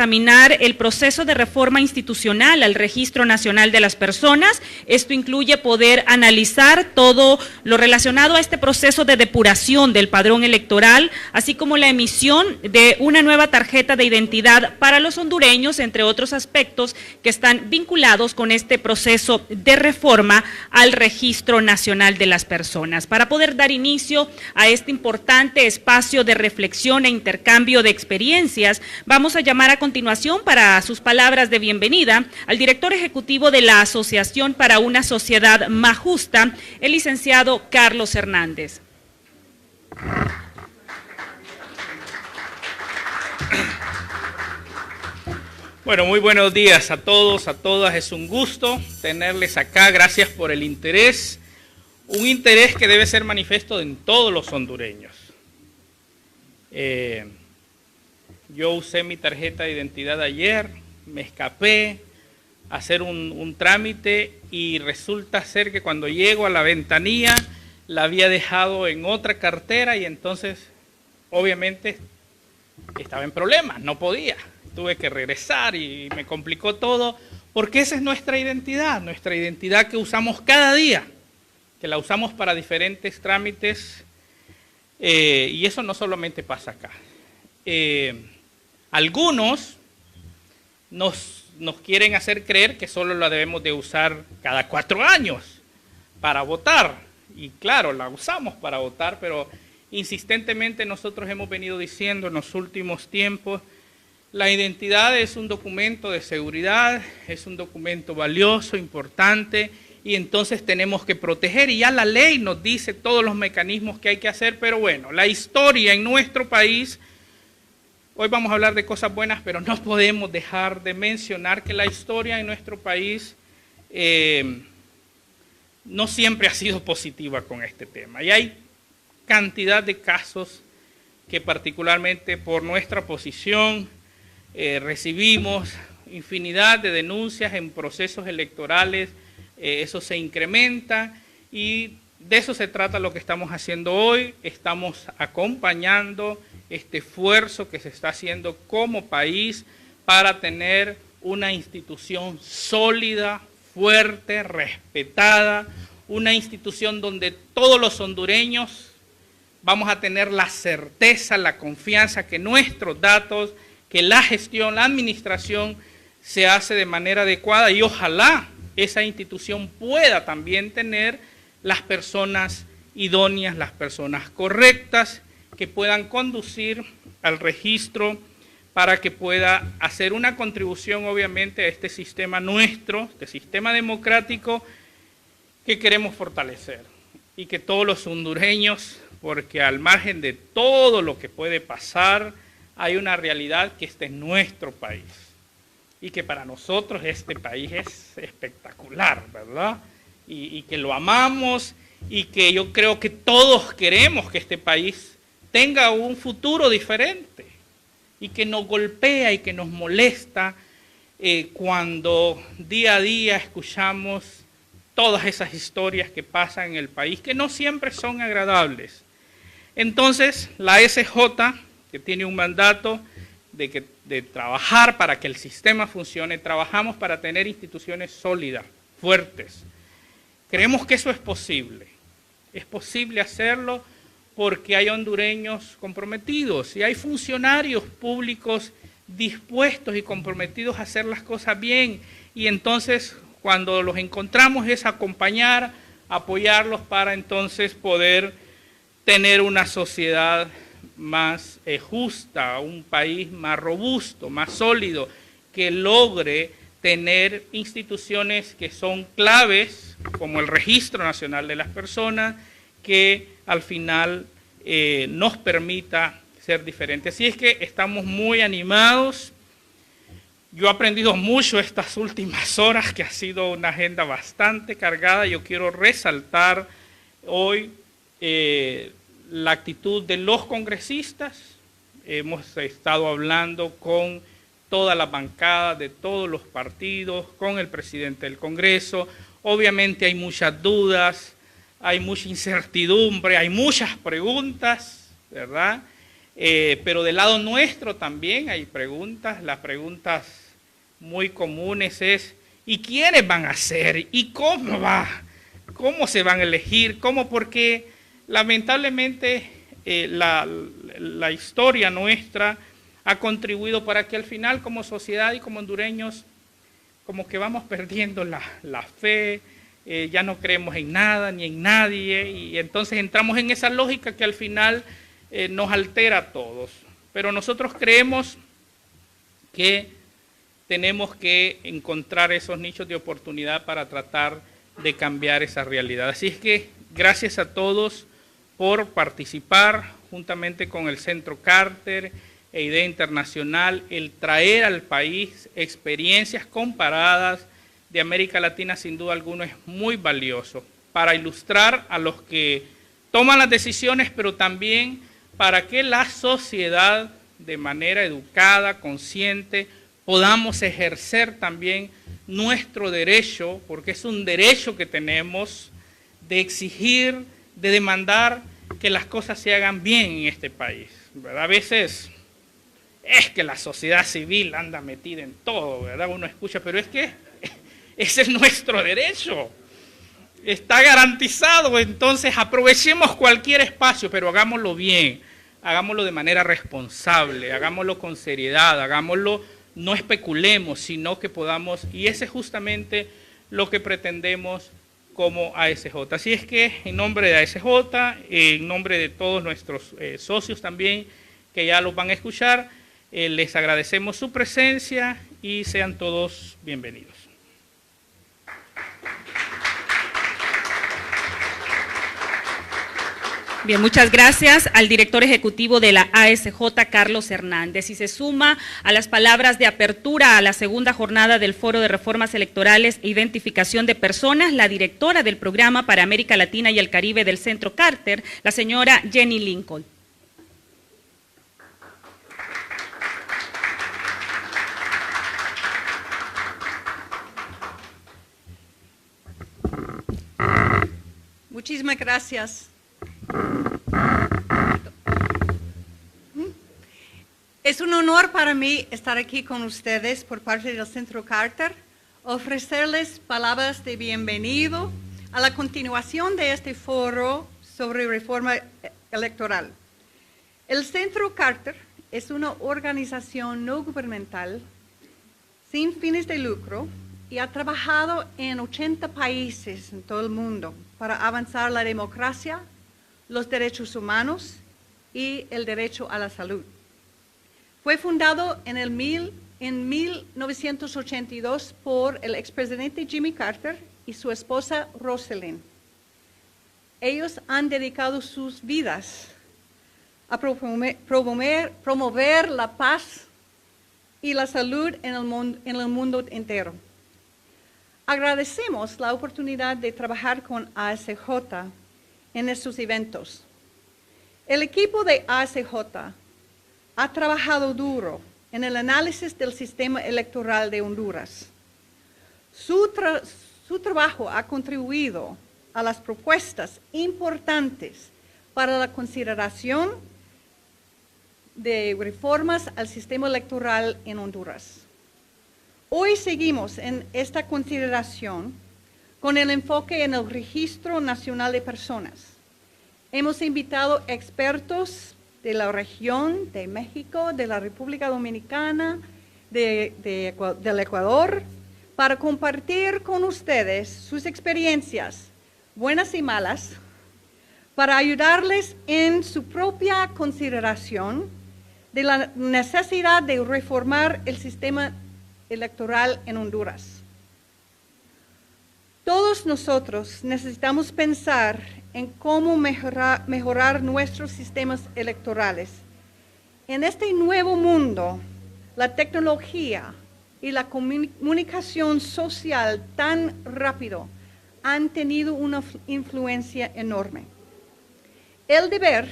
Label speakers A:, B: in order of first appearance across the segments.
A: examinar el proceso de reforma institucional al Registro Nacional de las Personas. Esto incluye poder analizar todo lo relacionado a este proceso de depuración del padrón electoral, así como la emisión de una nueva tarjeta de identidad para los hondureños, entre otros aspectos que están vinculados con este proceso de reforma al Registro Nacional de las Personas. Para poder dar inicio a este importante espacio de reflexión e intercambio de experiencias, vamos a llamar a continuación para sus palabras de bienvenida al director ejecutivo de la Asociación para una Sociedad Más Justa, el licenciado Carlos Hernández.
B: Bueno, muy buenos días a todos, a todas. Es un gusto tenerles acá. Gracias por el interés. Un interés que debe ser manifiesto en todos los hondureños. Yo usé mi tarjeta de identidad ayer, me escapé a hacer un trámite y resulta ser que cuando llego a la ventanilla la había dejado en otra cartera y entonces obviamente estaba en problemas, no podía. Tuve que regresar y me complicó todo porque esa es nuestra identidad que usamos cada día, que la usamos para diferentes trámites y eso no solamente pasa acá. Algunos nos quieren hacer creer que solo la debemos de usar cada 4 años para votar. Y claro, la usamos para votar, pero insistentemente nosotros hemos venido diciendo en los últimos tiempos, la identidad es un documento de seguridad, es un documento valioso, importante, y entonces tenemos que proteger. Y ya la ley nos dice todos los mecanismos que hay que hacer, pero bueno, la historia en nuestro país. Hoy vamos a hablar de cosas buenas, pero no podemos dejar de mencionar que la historia en nuestro país no siempre ha sido positiva con este tema. Y hay cantidad de casos que particularmente por nuestra posición recibimos infinidad de denuncias en procesos electorales, eso se incrementa y de eso se trata lo que estamos haciendo hoy. Estamos acompañando este esfuerzo que se está haciendo como país para tener una institución sólida, fuerte, respetada, una institución donde todos los hondureños vamos a tener la certeza, la confianza que nuestros datos, que la gestión, la administración se hace de manera adecuada y ojalá esa institución pueda también tener las personas idóneas, las personas correctas que puedan conducir al registro para que pueda hacer una contribución obviamente a este sistema nuestro, este sistema democrático que queremos fortalecer y que todos los hondureños, porque al margen de todo lo que puede pasar, hay una realidad que este es nuestro país y que para nosotros este país es espectacular, ¿verdad? Y que lo amamos y que yo creo que todos queremos que este país tenga un futuro diferente y que nos golpea y que nos molesta cuando día a día escuchamos todas esas historias que pasan en el país, que no siempre son agradables. Entonces, la SJ, que tiene un mandato de trabajar para que el sistema funcione, trabajamos para tener instituciones sólidas, fuertes. Creemos que eso es posible hacerlo porque hay hondureños comprometidos y hay funcionarios públicos dispuestos y comprometidos a hacer las cosas bien y entonces cuando los encontramos es acompañar, apoyarlos para entonces poder tener una sociedad más justa, un país más robusto, más sólido, que logre tener instituciones que son claves, como el Registro Nacional de las Personas, que al final nos permita ser diferentes. Así es que estamos muy animados. Yo he aprendido mucho estas últimas horas, que ha sido una agenda bastante cargada. Yo quiero resaltar hoy la actitud de los congresistas. Hemos estado hablando con toda la bancada de todos los partidos, con el presidente del Congreso. Obviamente hay muchas dudas, hay mucha incertidumbre, hay muchas preguntas, ¿verdad? pero del lado nuestro también hay preguntas. Las preguntas muy comunes es, ¿y quiénes van a ser? ¿Y cómo va? ¿Cómo se van a elegir? ¿Cómo? Porque lamentablemente la historia nuestra ha contribuido para que al final como sociedad y como hondureños como que vamos perdiendo la fe, ya no creemos en nada ni en nadie, y entonces entramos en esa lógica que al final nos altera a todos. Pero nosotros creemos que tenemos que encontrar esos nichos de oportunidad para tratar de cambiar esa realidad. Así es que gracias a todos por participar juntamente con el Centro Carter e Idea Internacional, el traer al país experiencias comparadas de América Latina, sin duda alguna es muy valioso para ilustrar a los que toman las decisiones, pero también para que la sociedad de manera educada, consciente, podamos ejercer también nuestro derecho, porque es un derecho que tenemos de exigir, de demandar que las cosas se hagan bien en este país, ¿verdad? A veces es que la sociedad civil anda metida en todo, ¿verdad? Uno escucha, pero es que ese es nuestro derecho, está garantizado, entonces aprovechemos cualquier espacio, pero hagámoslo bien, hagámoslo de manera responsable, hagámoslo con seriedad, hagámoslo, no especulemos, sino que podamos, y ese es justamente lo que pretendemos como ASJ. Así es que en nombre de ASJ, en nombre de todos nuestros socios también, que ya los van a escuchar, les agradecemos su presencia y sean todos bienvenidos.
A: Bien, muchas gracias al director ejecutivo de la ASJ, Carlos Hernández, y se suma a las palabras de apertura a la segunda jornada del Foro de Reformas Electorales e Identificación de Personas, la directora del Programa para América Latina y el Caribe del Centro Carter, la señora Jenny Lincoln.
C: Muchísimas gracias. Es un honor para mí estar aquí con ustedes por parte del Centro Carter, ofrecerles palabras de bienvenido a la continuación de este foro sobre reforma electoral. El Centro Carter es una organización no gubernamental sin fines de lucro y ha trabajado en 80 países en todo el mundo para avanzar la democracia, los derechos humanos y el derecho a la salud. Fue fundado en 1982 por el expresidente Jimmy Carter y su esposa Rosalind. Ellos han dedicado sus vidas a promover la paz y la salud en el mundo entero. Agradecemos la oportunidad de trabajar con ASJ en estos eventos. El equipo de ASJ ha trabajado duro en el análisis del sistema electoral de Honduras. Su trabajo ha contribuido a las propuestas importantes para la consideración de reformas al sistema electoral en Honduras. Hoy seguimos en esta consideración con el enfoque en el Registro Nacional de Personas. Hemos invitado expertos de la región, de México, de la República Dominicana, del Ecuador, para compartir con ustedes sus experiencias, buenas y malas, para ayudarles en su propia consideración de la necesidad de reformar el sistema electoral en Honduras. Todos nosotros necesitamos pensar en cómo mejorar nuestros sistemas electorales. En este nuevo mundo, la tecnología y la comunicación social tan rápido han tenido una influencia enorme. El deber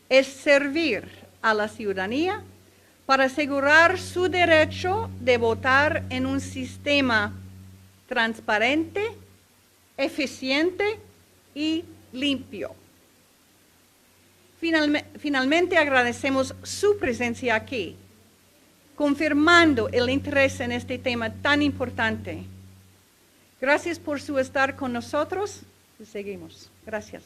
C: es servir a la ciudadanía para asegurar su derecho de votar en un sistema transparente, eficiente y limpio. Finalmente agradecemos su presencia aquí, confirmando el interés en este tema tan importante. Gracias por su estar con nosotros y seguimos. Gracias.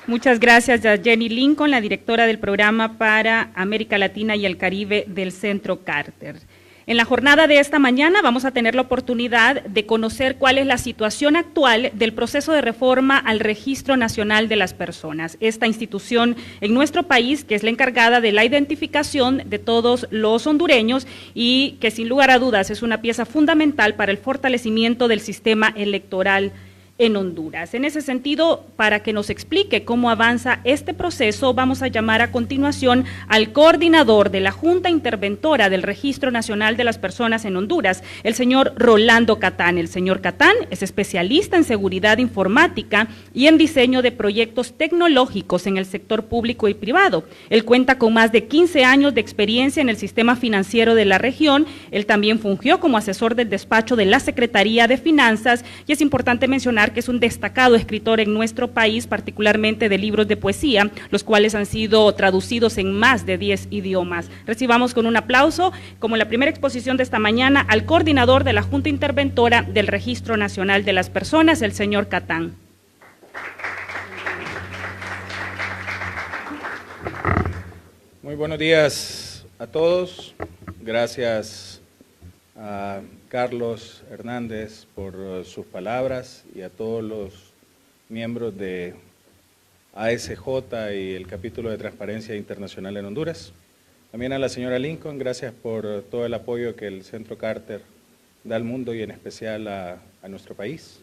A: Muchas gracias a Jenny Lincoln, la directora del programa para América Latina y el Caribe del Centro Carter. En la jornada de esta mañana vamos a tener la oportunidad de conocer cuál es la situación actual del proceso de reforma al Registro Nacional de las Personas, esta institución en nuestro país que es la encargada de la identificación de todos los hondureños y que sin lugar a dudas es una pieza fundamental para el fortalecimiento del sistema electoral en Honduras. En ese sentido, para que nos explique cómo avanza este proceso, vamos a llamar a continuación al coordinador de la Junta Interventora del Registro Nacional de las Personas en Honduras, el señor Rolando Catán. El señor Catán es especialista en seguridad informática y en diseño de proyectos tecnológicos en el sector público y privado. Él cuenta con más de 15 años de experiencia en el sistema financiero de la región. Él también fungió como asesor del despacho de la Secretaría de Finanzas y es importante mencionar que es un destacado escritor en nuestro país, particularmente de libros de poesía, los cuales han sido traducidos en más de 10 idiomas. Recibamos con un aplauso, como la primera exposición de esta mañana, al coordinador de la Junta Interventora del Registro Nacional de las Personas, el señor Catán.
D: Muy buenos días a todos. Gracias a Carlos Hernández por sus palabras y a todos los miembros de ASJ y el capítulo de Transparencia Internacional en Honduras. También a la señora Lincoln, gracias por todo el apoyo que el Centro Carter da al mundo y en especial a nuestro país.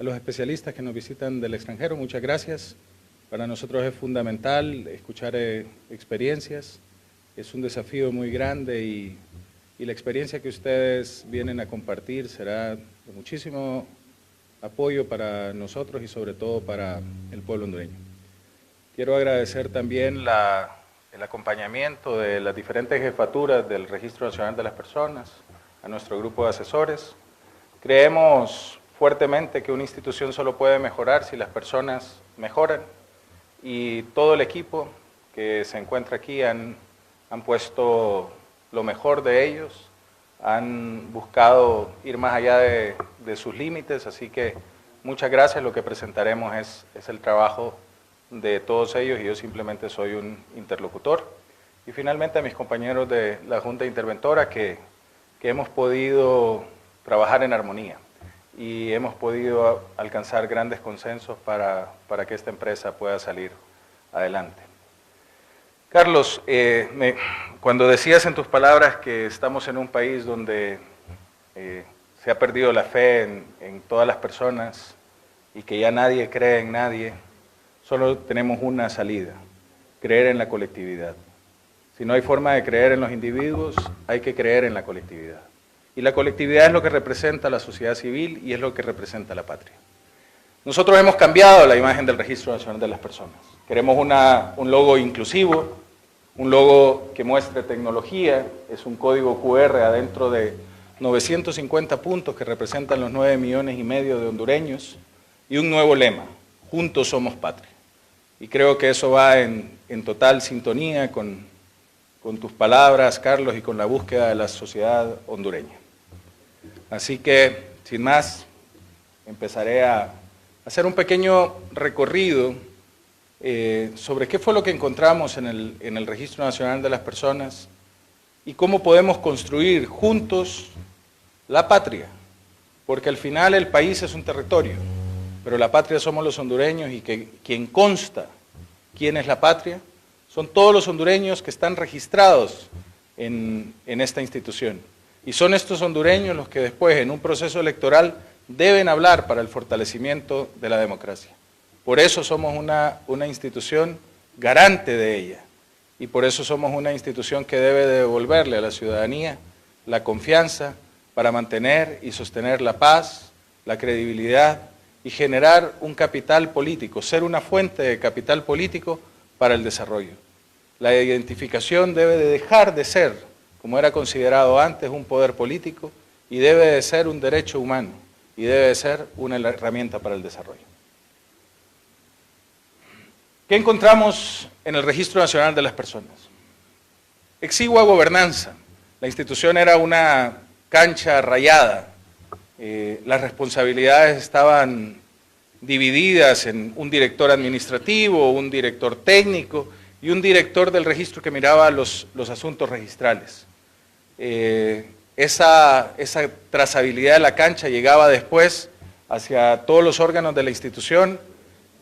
D: A los especialistas que nos visitan del extranjero, muchas gracias. Para nosotros es fundamental escuchar experiencias, es un desafío muy grande y la experiencia que ustedes vienen a compartir será de muchísimo apoyo para nosotros y sobre todo para el pueblo hondureño. Quiero agradecer también el acompañamiento de las diferentes jefaturas del Registro Nacional de las Personas, a nuestro grupo de asesores. Creemos fuertemente que una institución solo puede mejorar si las personas mejoran y todo el equipo que se encuentra aquí han puesto lo mejor de ellos, han buscado ir más allá de sus límites, así que muchas gracias. Lo que presentaremos es el trabajo de todos ellos y yo simplemente soy un interlocutor. Y finalmente a mis compañeros de la Junta Interventora que hemos podido trabajar en armonía y hemos podido alcanzar grandes consensos para que esta empresa pueda salir adelante. Carlos, cuando decías en tus palabras que estamos en un país donde se ha perdido la fe en todas las personas y que ya nadie cree en nadie, solo tenemos una salida: creer en la colectividad. Si no hay forma de creer en los individuos, hay que creer en la colectividad. Y la colectividad es lo que representa la sociedad civil y es lo que representa la patria. Nosotros hemos cambiado la imagen del Registro Nacional de las Personas. Queremos un logo inclusivo, un logo que muestre tecnología, es un código QR adentro de 950 puntos que representan los 9,5 millones de hondureños y un nuevo lema: juntos somos patria. Y creo que eso va en total sintonía con tus palabras, Carlos, y con la búsqueda de la sociedad hondureña. Así que, sin más, empezaré a hacer un pequeño recorrido sobre qué fue lo que encontramos en el Registro Nacional de las Personas y cómo podemos construir juntos la patria, porque al final el país es un territorio, pero la patria somos los hondureños y quien consta quién es la patria son todos los hondureños que están registrados en esta institución. Y son estos hondureños los que después, en un proceso electoral, deben hablar para el fortalecimiento de la democracia. Por eso somos una institución garante de ella. Y por eso somos una institución que debe devolverle a la ciudadanía la confianza para mantener y sostener la paz, la credibilidad y generar un capital político, ser una fuente de capital político para el desarrollo. La identificación debe de dejar de ser, como era considerado antes, un poder político y debe de ser un derecho humano. y debe de ser una herramienta para el desarrollo. ¿Qué encontramos en el Registro Nacional de las Personas? Exigua gobernanza. La institución era una cancha rayada. Las responsabilidades estaban divididas en un director administrativo, un director técnico y un director del registro que miraba los asuntos registrales. Esa trazabilidad de la cancha llegaba después hacia todos los órganos de la institución,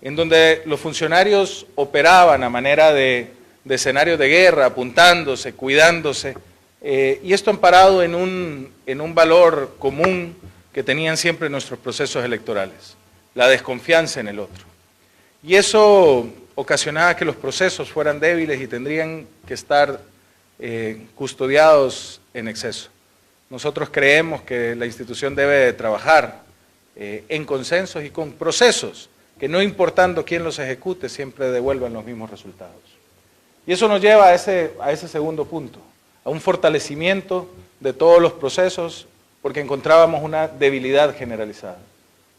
D: en donde los funcionarios operaban a manera de escenarios de guerra, apuntándose, cuidándose, y esto amparado en un valor común que tenían siempre nuestros procesos electorales, la desconfianza en el otro. Y eso ocasionaba que los procesos fueran débiles y tendrían que estar custodiados en exceso. Nosotros creemos que la institución debe de trabajar en consensos y con procesos que, no importando quién los ejecute, siempre devuelvan los mismos resultados. Y eso nos lleva a ese segundo punto, a un fortalecimiento de todos los procesos, porque encontrábamos una debilidad generalizada.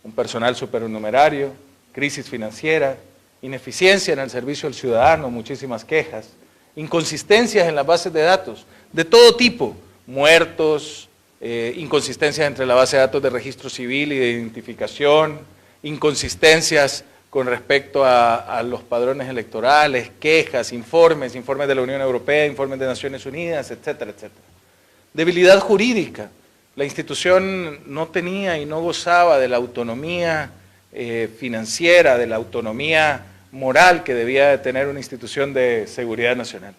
D: Un personal supernumerario, crisis financiera, ineficiencia en el servicio al ciudadano, muchísimas quejas, inconsistencias en las bases de datos, de todo tipo, muertos, inconsistencias entre la base de datos de registro civil y de identificación, inconsistencias con respecto a los padrones electorales, quejas, informes de la Unión Europea, informes de Naciones Unidas, etcétera, etcétera. Debilidad jurídica. La institución no tenía y no gozaba de la autonomía financiera, de la autonomía moral que debía de tener una institución de seguridad nacional.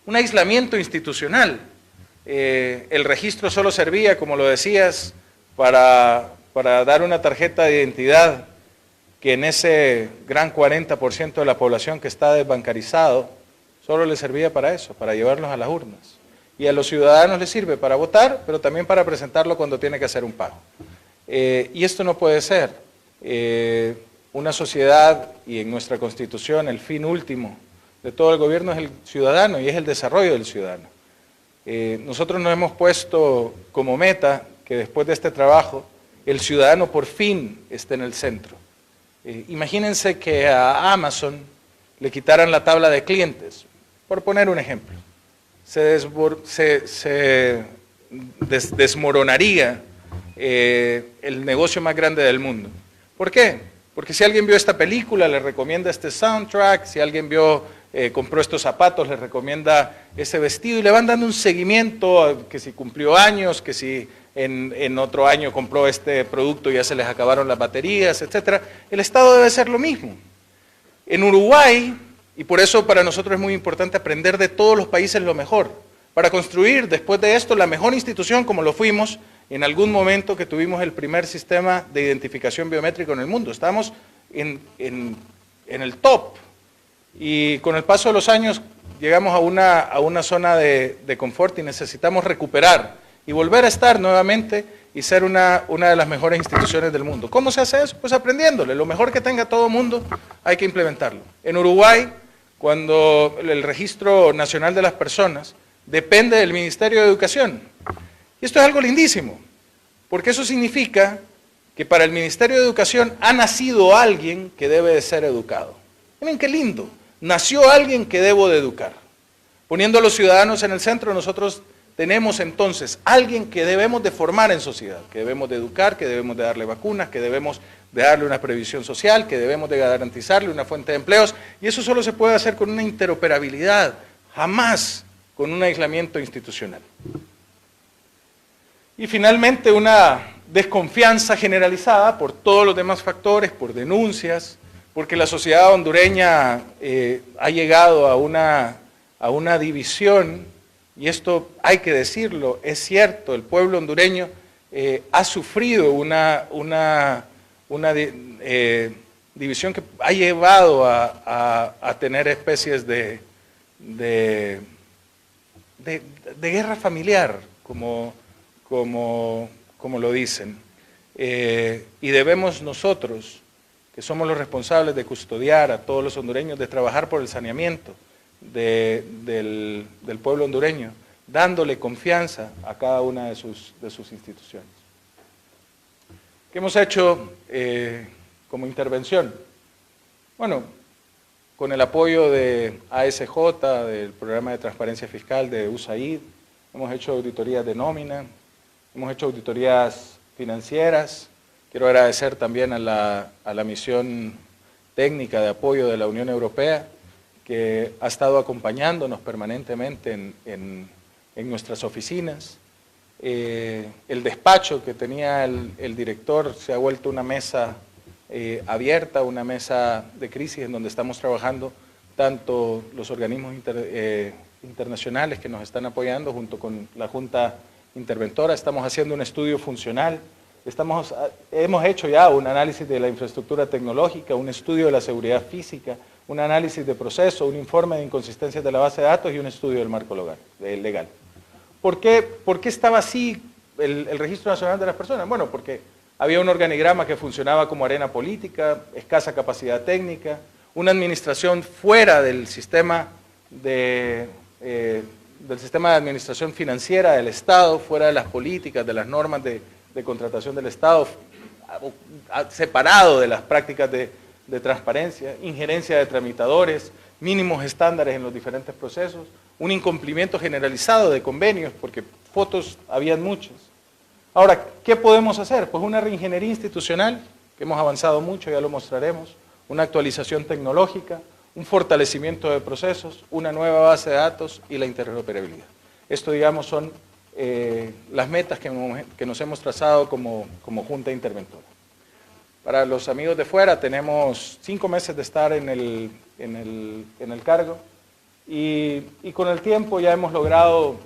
D: Un aislamiento institucional. El registro solo servía, como lo decías, para dar una tarjeta de identidad que en ese gran 40% de la población que está desbancarizado, solo le servía para eso, para llevarlos a las urnas. Y a los ciudadanos les sirve para votar, pero también para presentarlo cuando tiene que hacer un pago. Y esto no puede ser. Una sociedad, y en nuestra Constitución, el fin último de todo el gobierno es el ciudadano y es el desarrollo del ciudadano. Nosotros nos hemos puesto como meta que después de este trabajo, el ciudadano por fin esté en el centro. Imagínense que a Amazon le quitaran la tabla de clientes, por poner un ejemplo. Se desmoronaría el negocio más grande del mundo. ¿Por qué? Porque si alguien vio esta película, le recomienda este soundtrack, si alguien compró estos zapatos, le recomienda ese vestido y le van dando un seguimiento, que si cumplió años, que si en otro año compró este producto y ya se les acabaron las baterías, etc. El Estado debe ser lo mismo. En Uruguay, y por eso para nosotros es muy importante aprender de todos los países lo mejor, para construir después de esto la mejor institución como lo fuimos en algún momento que tuvimos el primer sistema de identificación biométrico en el mundo. Estamos en el top y con el paso de los años llegamos a una zona de confort y necesitamos recuperar y volver a estar nuevamente y ser una de las mejores instituciones del mundo. ¿Cómo se hace eso? Pues aprendiéndole. Lo mejor que tenga todo el mundo hay que implementarlo. En Uruguay, cuando el Registro Nacional de las Personas depende del Ministerio de Educación. Y esto es algo lindísimo, porque eso significa que para el Ministerio de Educación ha nacido alguien que debe de ser educado. Miren qué lindo, nació alguien que debo de educar. Poniendo a los ciudadanos en el centro, nosotros tenemos entonces alguien que debemos de formar en sociedad, que debemos de educar, que debemos de darle vacunas, que debemos de darle una previsión social, que debemos de garantizarle una fuente de empleos, y eso solo se puede hacer con una interoperabilidad, jamás con un aislamiento institucional. Y finalmente una desconfianza generalizada por todos los demás factores, por denuncias, porque la sociedad hondureña ha llegado a una división, y esto hay que decirlo, es cierto, el pueblo hondureño ha sufrido una división que ha llevado a tener especies de guerra familiar, como lo dicen. Y debemos nosotros, que somos los responsables de custodiar a todos los hondureños, de trabajar por el saneamiento del pueblo hondureño, dándole confianza a cada una de sus instituciones. ¿Qué hemos hecho como intervención? Bueno, con el apoyo de ASJ, del Programa de Transparencia Fiscal de USAID, hemos hecho auditorías de nómina, hemos hecho auditorías financieras. Quiero agradecer también a la misión técnica de apoyo de la Unión Europea, que ha estado acompañándonos permanentemente en nuestras oficinas. El despacho que tenía el director se ha vuelto una mesa abierta, una mesa de crisis en donde estamos trabajando tanto los organismos internacionales que nos están apoyando junto con la Junta Interventora. Estamos haciendo un estudio funcional, hemos hecho ya un análisis de la infraestructura tecnológica, un estudio de la seguridad física, un análisis de proceso, un informe de inconsistencias de la base de datos y un estudio del marco legal. ¿Por qué estaba así el Registro Nacional de las Personas? Bueno, porque había un organigrama que funcionaba como arena política, escasa capacidad técnica, una administración fuera del sistema de administración financiera del Estado, fuera de las políticas, de las normas de contratación del Estado, separado de las prácticas de transparencia, injerencia de tramitadores, mínimos estándares en los diferentes procesos, un incumplimiento generalizado de convenios, porque fotos habían muchas. Ahora, ¿qué podemos hacer? Pues una reingeniería institucional, que hemos avanzado mucho, ya lo mostraremos, una actualización tecnológica, un fortalecimiento de procesos, una nueva base de datos y la interoperabilidad. Esto, digamos, son las metas que nos hemos trazado como Junta Interventora. Para los amigos de fuera, tenemos 5 meses de estar en el cargo y con el tiempo ya hemos logrado,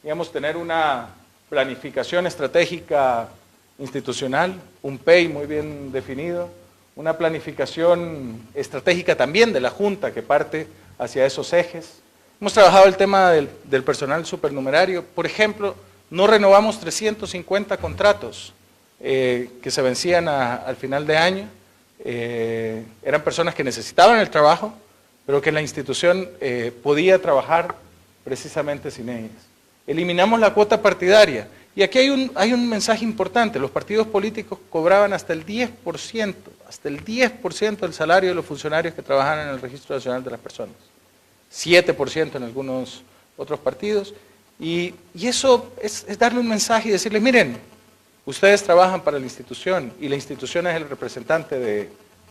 D: digamos, tener una planificación estratégica institucional, un PEI muy bien definido, una planificación estratégica también de la Junta que parte hacia esos ejes. Hemos trabajado el tema del personal supernumerario. Por ejemplo, no renovamos 350 contratos que se vencían al final de año. Eran personas que necesitaban el trabajo, pero que la institución podía trabajar precisamente sin ellas. Eliminamos la cuota partidaria. Y aquí hay un mensaje importante. Los partidos políticos cobraban hasta el 10% del salario de los funcionarios que trabajaban en el Registro Nacional de las Personas. 7% en algunos otros partidos. Y eso es darle un mensaje y decirles, miren, ustedes trabajan para la institución y la institución es el representante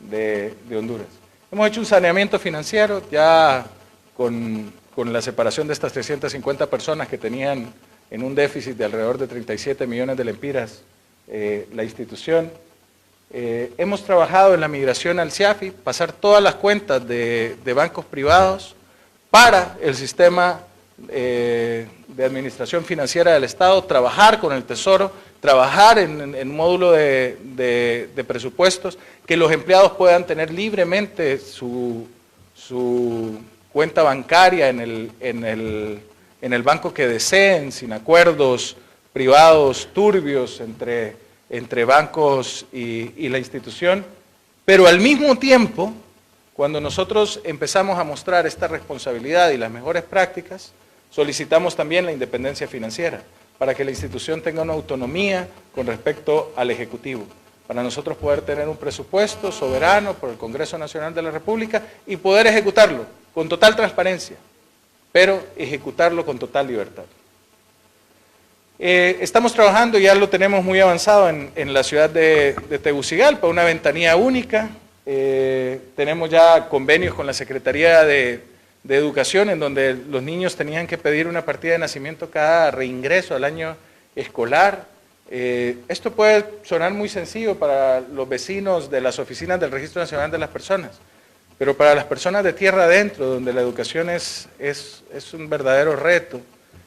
D: de Honduras. Hemos hecho un saneamiento financiero ya con la separación de estas 350 personas que tenían en un déficit de alrededor de 37 millones de lempiras la institución. Hemos trabajado en la migración al CIAFI, pasar todas las cuentas de bancos privados para el sistema de administración financiera del Estado, trabajar con el Tesoro, trabajar en módulo de presupuestos, que los empleados puedan tener libremente su cuenta bancaria en el banco que deseen, sin acuerdos privados turbios entre bancos y la institución, pero al mismo tiempo, cuando nosotros empezamos a mostrar esta responsabilidad y las mejores prácticas, solicitamos también la independencia financiera, para que la institución tenga una autonomía con respecto al Ejecutivo, para nosotros poder tener un presupuesto soberano por el Congreso Nacional de la República y poder ejecutarlo con total transparencia, pero ejecutarlo con total libertad. Estamos trabajando, ya lo tenemos muy avanzado en la ciudad de Tegucigalpa, una ventanilla única. Tenemos ya convenios con la Secretaría de Educación, en donde los niños tenían que pedir una partida de nacimiento cada reingreso al año escolar. Esto puede sonar muy sencillo para los vecinos de las oficinas del Registro Nacional de las Personas, pero para las personas de tierra adentro, donde la educación es un verdadero reto,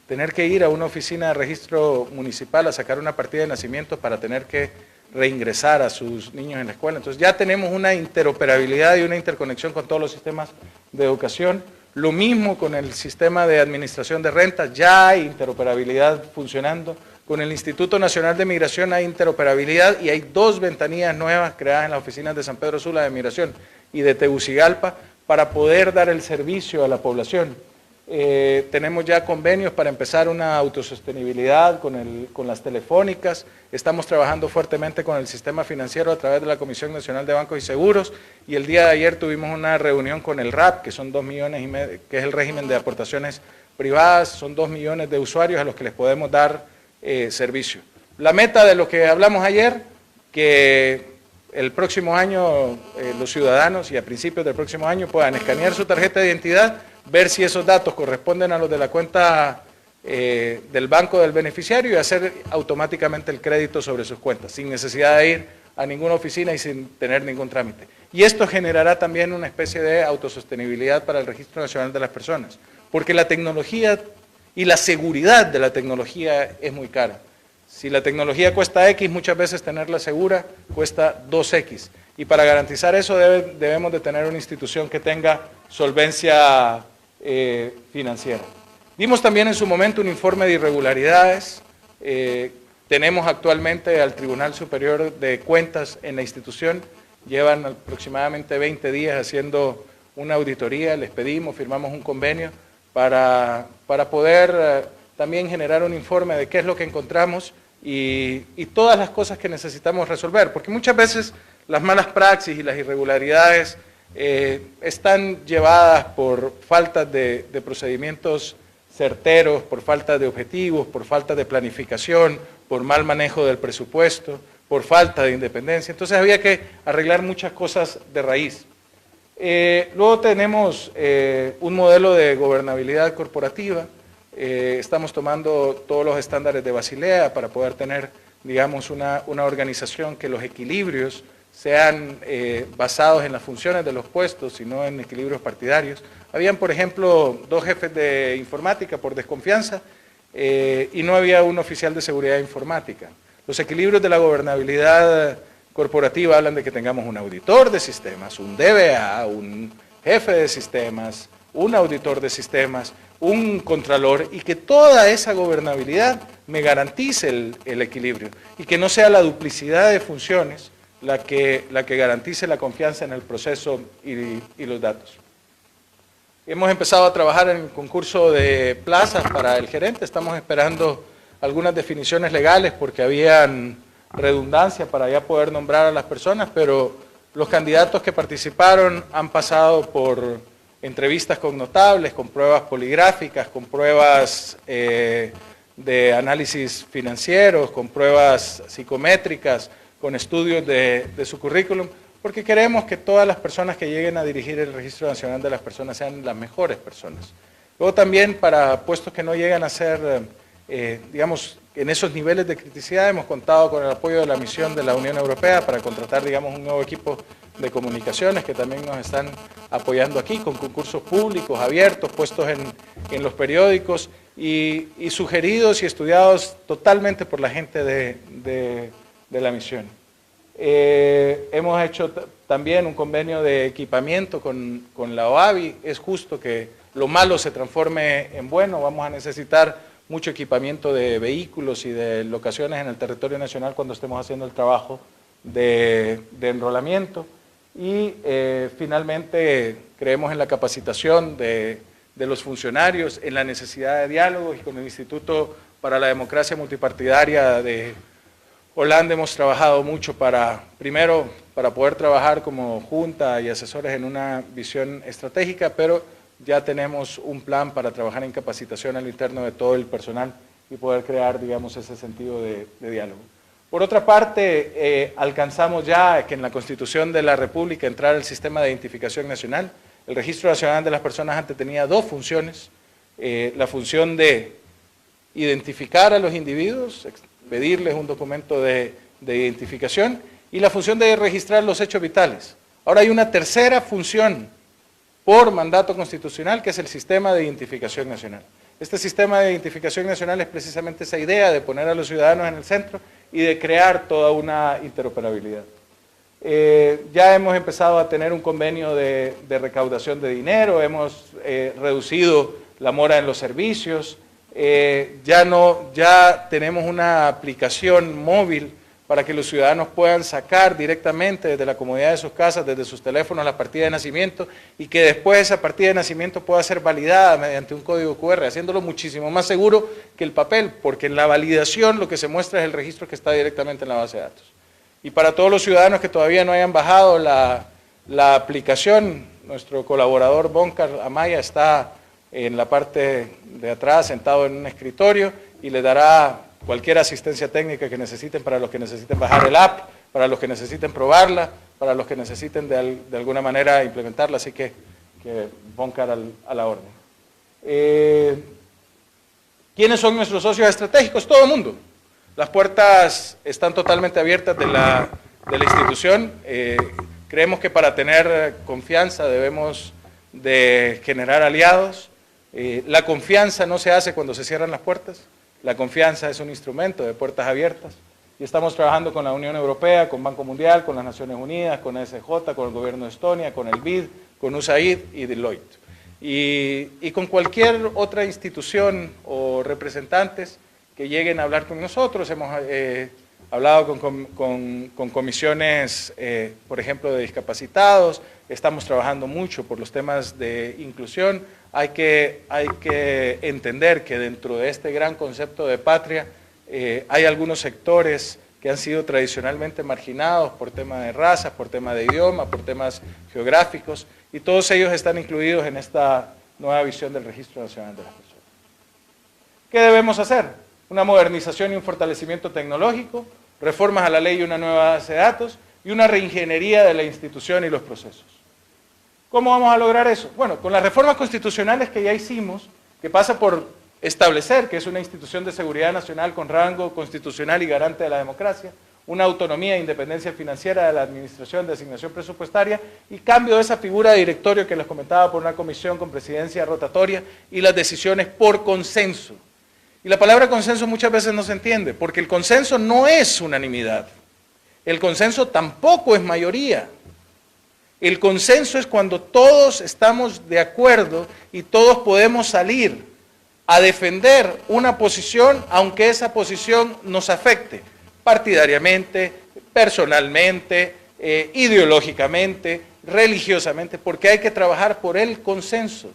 D: tener que ir a una oficina de registro municipal a sacar una partida de nacimiento para tener que reingresar a sus niños en la escuela. Entonces ya tenemos una interoperabilidad y una interconexión con todos los sistemas de educación. Lo mismo con el sistema de administración de rentas, ya hay interoperabilidad funcionando. Con el Instituto Nacional de Migración hay interoperabilidad y hay 2 ventanillas nuevas creadas en las oficinas de San Pedro Sula de Migración y de Tegucigalpa para poder dar el servicio a la población. tenemos ya convenios para empezar una autosostenibilidad con las telefónicas, estamos trabajando fuertemente con el sistema financiero a través de la Comisión Nacional de Bancos y Seguros, y el día de ayer tuvimos una reunión con el RAP, que son 2,5 millones, que es el régimen de aportaciones privadas, son 2 millones de usuarios a los que les podemos dar servicio. La meta de lo que hablamos ayer, que el próximo año los ciudadanos y a principios del próximo año puedan escanear su tarjeta de identidad, ver si esos datos corresponden a los de la cuenta del banco del beneficiario y hacer automáticamente el crédito sobre sus cuentas, sin necesidad de ir a ninguna oficina y sin tener ningún trámite. Y esto generará también una especie de autosostenibilidad para el Registro Nacional de las Personas, porque la tecnología y la seguridad de la tecnología es muy cara. Si la tecnología cuesta X, muchas veces tenerla segura cuesta 2X. Y para garantizar eso debemos de tener una institución que tenga solvencia financiera. Dimos también en su momento un informe de irregularidades. Tenemos actualmente al Tribunal Superior de Cuentas en la institución. Llevan aproximadamente 20 días haciendo una auditoría. Les pedimos, firmamos un convenio para poder también generar un informe de qué es lo que encontramos y todas las cosas que necesitamos resolver, porque muchas veces las malas praxis y las irregularidades están llevadas por falta de procedimientos certeros, por falta de objetivos, por falta de planificación, por mal manejo del presupuesto, por falta de independencia. Entonces había que arreglar muchas cosas de raíz. Luego tenemos un modelo de gobernabilidad corporativa. Estamos tomando todos los estándares de Basilea para poder tener, digamos, una organización que los equilibrios sean basados en las funciones de los puestos y no en equilibrios partidarios. Habían, por ejemplo, 2 jefes de informática por desconfianza y no había un oficial de seguridad informática. Los equilibrios de la gobernabilidad corporativa hablan de que tengamos un auditor de sistemas, un DBA, un jefe de sistemas, un auditor de sistemas, un contralor, y que toda esa gobernabilidad me garantice el equilibrio y que no sea la duplicidad de funciones la que garantice la confianza en el proceso y los datos. Hemos empezado a trabajar en el concurso de plazas para el gerente, estamos esperando algunas definiciones legales porque habían redundancia para ya poder nombrar a las personas, pero los candidatos que participaron han pasado por entrevistas con notables, con pruebas poligráficas, con pruebas de análisis financieros, con pruebas psicométricas, con estudios de su currículum, porque queremos que todas las personas que lleguen a dirigir el Registro Nacional de las Personas sean las mejores personas. Luego también para puestos que no llegan a ser, digamos, en esos niveles de criticidad, hemos contado con el apoyo de la misión de la Unión Europea para contratar, digamos, un nuevo equipo de comunicaciones que también nos están apoyando aquí, con concursos públicos, abiertos, puestos en los periódicos y sugeridos y estudiados totalmente por la gente de la misión. Hemos hecho también un convenio de equipamiento con la OAVI. Es justo que lo malo se transforme en bueno. Vamos a necesitar mucho equipamiento de vehículos y de locaciones en el territorio nacional cuando estemos haciendo el trabajo de enrolamiento. Y finalmente creemos en la capacitación de los funcionarios, en la necesidad de diálogos, y con el Instituto para la Democracia Multipartidaria de Holanda hemos trabajado mucho primero para poder trabajar como junta y asesores en una visión estratégica, pero ya tenemos un plan para trabajar en capacitación a lo interno de todo el personal y poder crear, digamos, ese sentido de diálogo. Por otra parte, alcanzamos ya que en la Constitución de la República entrar el sistema de identificación nacional. El Registro Nacional de las Personas antes tenía 2 funciones, la función de identificar a los individuos, pedirles un documento de identificación, y la función de registrar los hechos vitales. Ahora hay una tercera función por mandato constitucional, que es el sistema de identificación nacional. Este sistema de identificación nacional es precisamente esa idea de poner a los ciudadanos en el centro y de crear toda una interoperabilidad. Ya hemos empezado a tener un convenio de recaudación de dinero, hemos reducido la mora en los servicios, ya tenemos una aplicación móvil para que los ciudadanos puedan sacar directamente desde la comodidad de sus casas, desde sus teléfonos, la partida de nacimiento, y que después esa partida de nacimiento pueda ser validada mediante un código QR, haciéndolo muchísimo más seguro que el papel, porque en la validación lo que se muestra es el registro que está directamente en la base de datos. Y para todos los ciudadanos que todavía no hayan bajado la aplicación, nuestro colaborador Boncar Amaya está en la parte de atrás, sentado en un escritorio, y le dará cualquier asistencia técnica que necesiten para los que necesiten bajar el app, para los que necesiten probarla, para los que necesiten de alguna manera implementarla, así que Boncar a la orden. ¿Quiénes son nuestros socios estratégicos? Todo el mundo. Las puertas están totalmente abiertas de la institución. Creemos que para tener confianza debemos de generar aliados. La confianza no se hace cuando se cierran las puertas. La confianza es un instrumento de puertas abiertas y estamos trabajando con la Unión Europea, con Banco Mundial, con las Naciones Unidas, con SJ, con el gobierno de Estonia, con el BID, con USAID y Deloitte. Y con cualquier otra institución o representantes que lleguen a hablar con nosotros. Hemos hablado con comisiones, por ejemplo, de discapacitados. Estamos trabajando mucho por los temas de inclusión. Hay que entender que dentro de este gran concepto de patria hay algunos sectores que han sido tradicionalmente marginados por tema de raza, por tema de idioma, por temas geográficos, y todos ellos están incluidos en esta nueva visión del Registro Nacional de las Personas. ¿Qué debemos hacer? Una modernización y un fortalecimiento tecnológico, reformas a la ley y una nueva base de datos, y una reingeniería de la institución y los procesos. ¿Cómo vamos a lograr eso? Bueno, con las reformas constitucionales que ya hicimos, que pasa por establecer que es una institución de seguridad nacional con rango constitucional y garante de la democracia, una autonomía e independencia financiera de la administración de asignación presupuestaria y cambio de esa figura de directorio que les comentaba por una comisión con presidencia rotatoria y las decisiones por consenso. Y la palabra consenso muchas veces no se entiende, porque el consenso no es unanimidad, el consenso tampoco es mayoría. El consenso es cuando todos estamos de acuerdo y todos podemos salir a defender una posición, aunque esa posición nos afecte partidariamente, personalmente, ideológicamente, religiosamente, porque hay que trabajar por el consenso,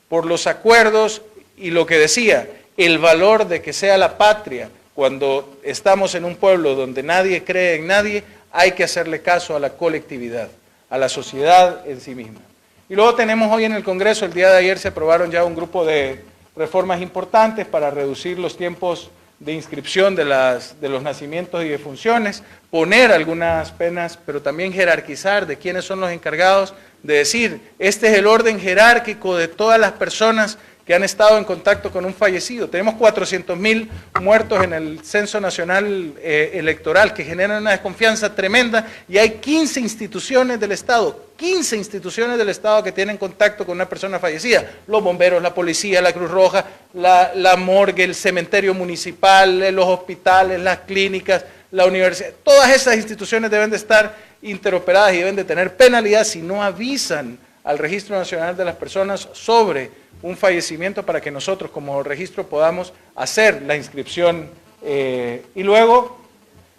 D: por los acuerdos y lo que decía, el valor de que sea la patria. Cuando estamos en un pueblo donde nadie cree en nadie, hay que hacerle caso a la colectividad, a la sociedad en sí misma. Y luego tenemos hoy en el Congreso, el día de ayer se aprobaron ya un grupo de reformas importantes para reducir los tiempos de inscripción de los nacimientos y defunciones, poner algunas penas, pero también jerarquizar de quiénes son los encargados, de decir, este es el orden jerárquico de todas las personas que han estado en contacto con un fallecido. Tenemos 400.000 muertos en el Censo Nacional Electoral, que generan una desconfianza tremenda, y hay 15 instituciones del Estado, 15 instituciones del Estado que tienen contacto con una persona fallecida, los bomberos, la policía, la Cruz Roja, la morgue, el cementerio municipal, los hospitales, las clínicas, la universidad. Todas esas instituciones deben de estar interoperadas y deben de tener penalidad si no avisan al Registro Nacional de las Personas sobre un fallecimiento, para que nosotros como registro podamos hacer la inscripción. Y luego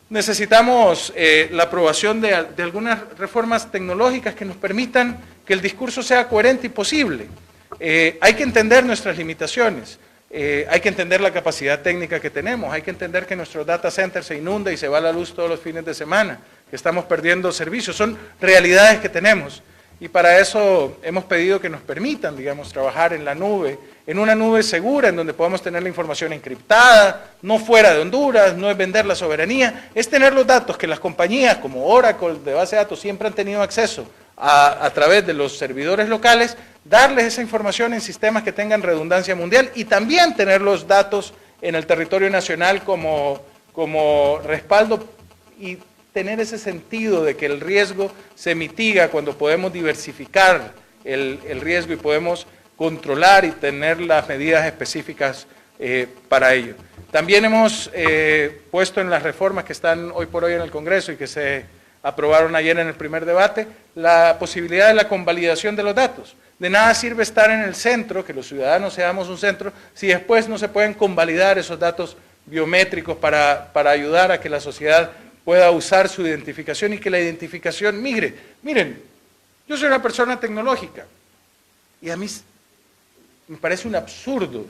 D: necesitamos la aprobación de algunas reformas tecnológicas que nos permitan que el discurso sea coherente y posible. Hay que entender nuestras limitaciones, hay que entender la capacidad técnica que tenemos, hay que entender que nuestro data center se inunda y se va a la luz todos los fines de semana, que estamos perdiendo servicios, son realidades que tenemos. Y para eso hemos pedido que nos permitan, digamos, trabajar en la nube, en una nube segura, en donde podamos tener la información encriptada, no fuera de Honduras, no es vender la soberanía, es tener los datos que las compañías como Oracle de base de datos siempre han tenido acceso a través de los servidores locales, darles esa información en sistemas que tengan redundancia mundial y también tener los datos en el territorio nacional como respaldo y tener ese sentido de que el riesgo se mitiga cuando podemos diversificar el riesgo y podemos controlar y tener las medidas específicas para ello. También hemos puesto en las reformas que están hoy por hoy en el Congreso y que se aprobaron ayer en el primer debate, la posibilidad de la convalidación de los datos. De nada sirve estar en el centro, que los ciudadanos seamos un centro, si después no se pueden convalidar esos datos biométricos para ayudar a que la sociedad pueda usar su identificación y que la identificación migre. Miren, yo soy una persona tecnológica y a mí me parece un absurdo,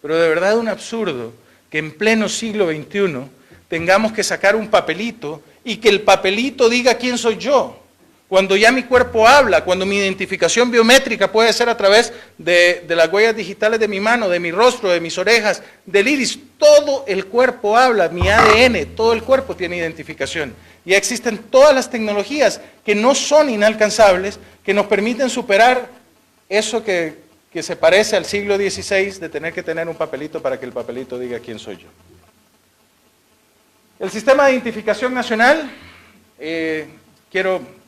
D: pero de verdad un absurdo, que en pleno siglo XXI tengamos que sacar un papelito y que el papelito diga quién soy yo, cuando ya mi cuerpo habla, cuando mi identificación biométrica puede ser a través de las huellas digitales de mi mano, de mi rostro, de mis orejas, del iris, todo el cuerpo habla, mi ADN, todo el cuerpo tiene identificación. Ya existen todas las tecnologías que no son inalcanzables, que nos permiten superar eso que se parece al siglo XVI de tener que tener un papelito para que el papelito diga quién soy yo. El sistema de identificación nacional,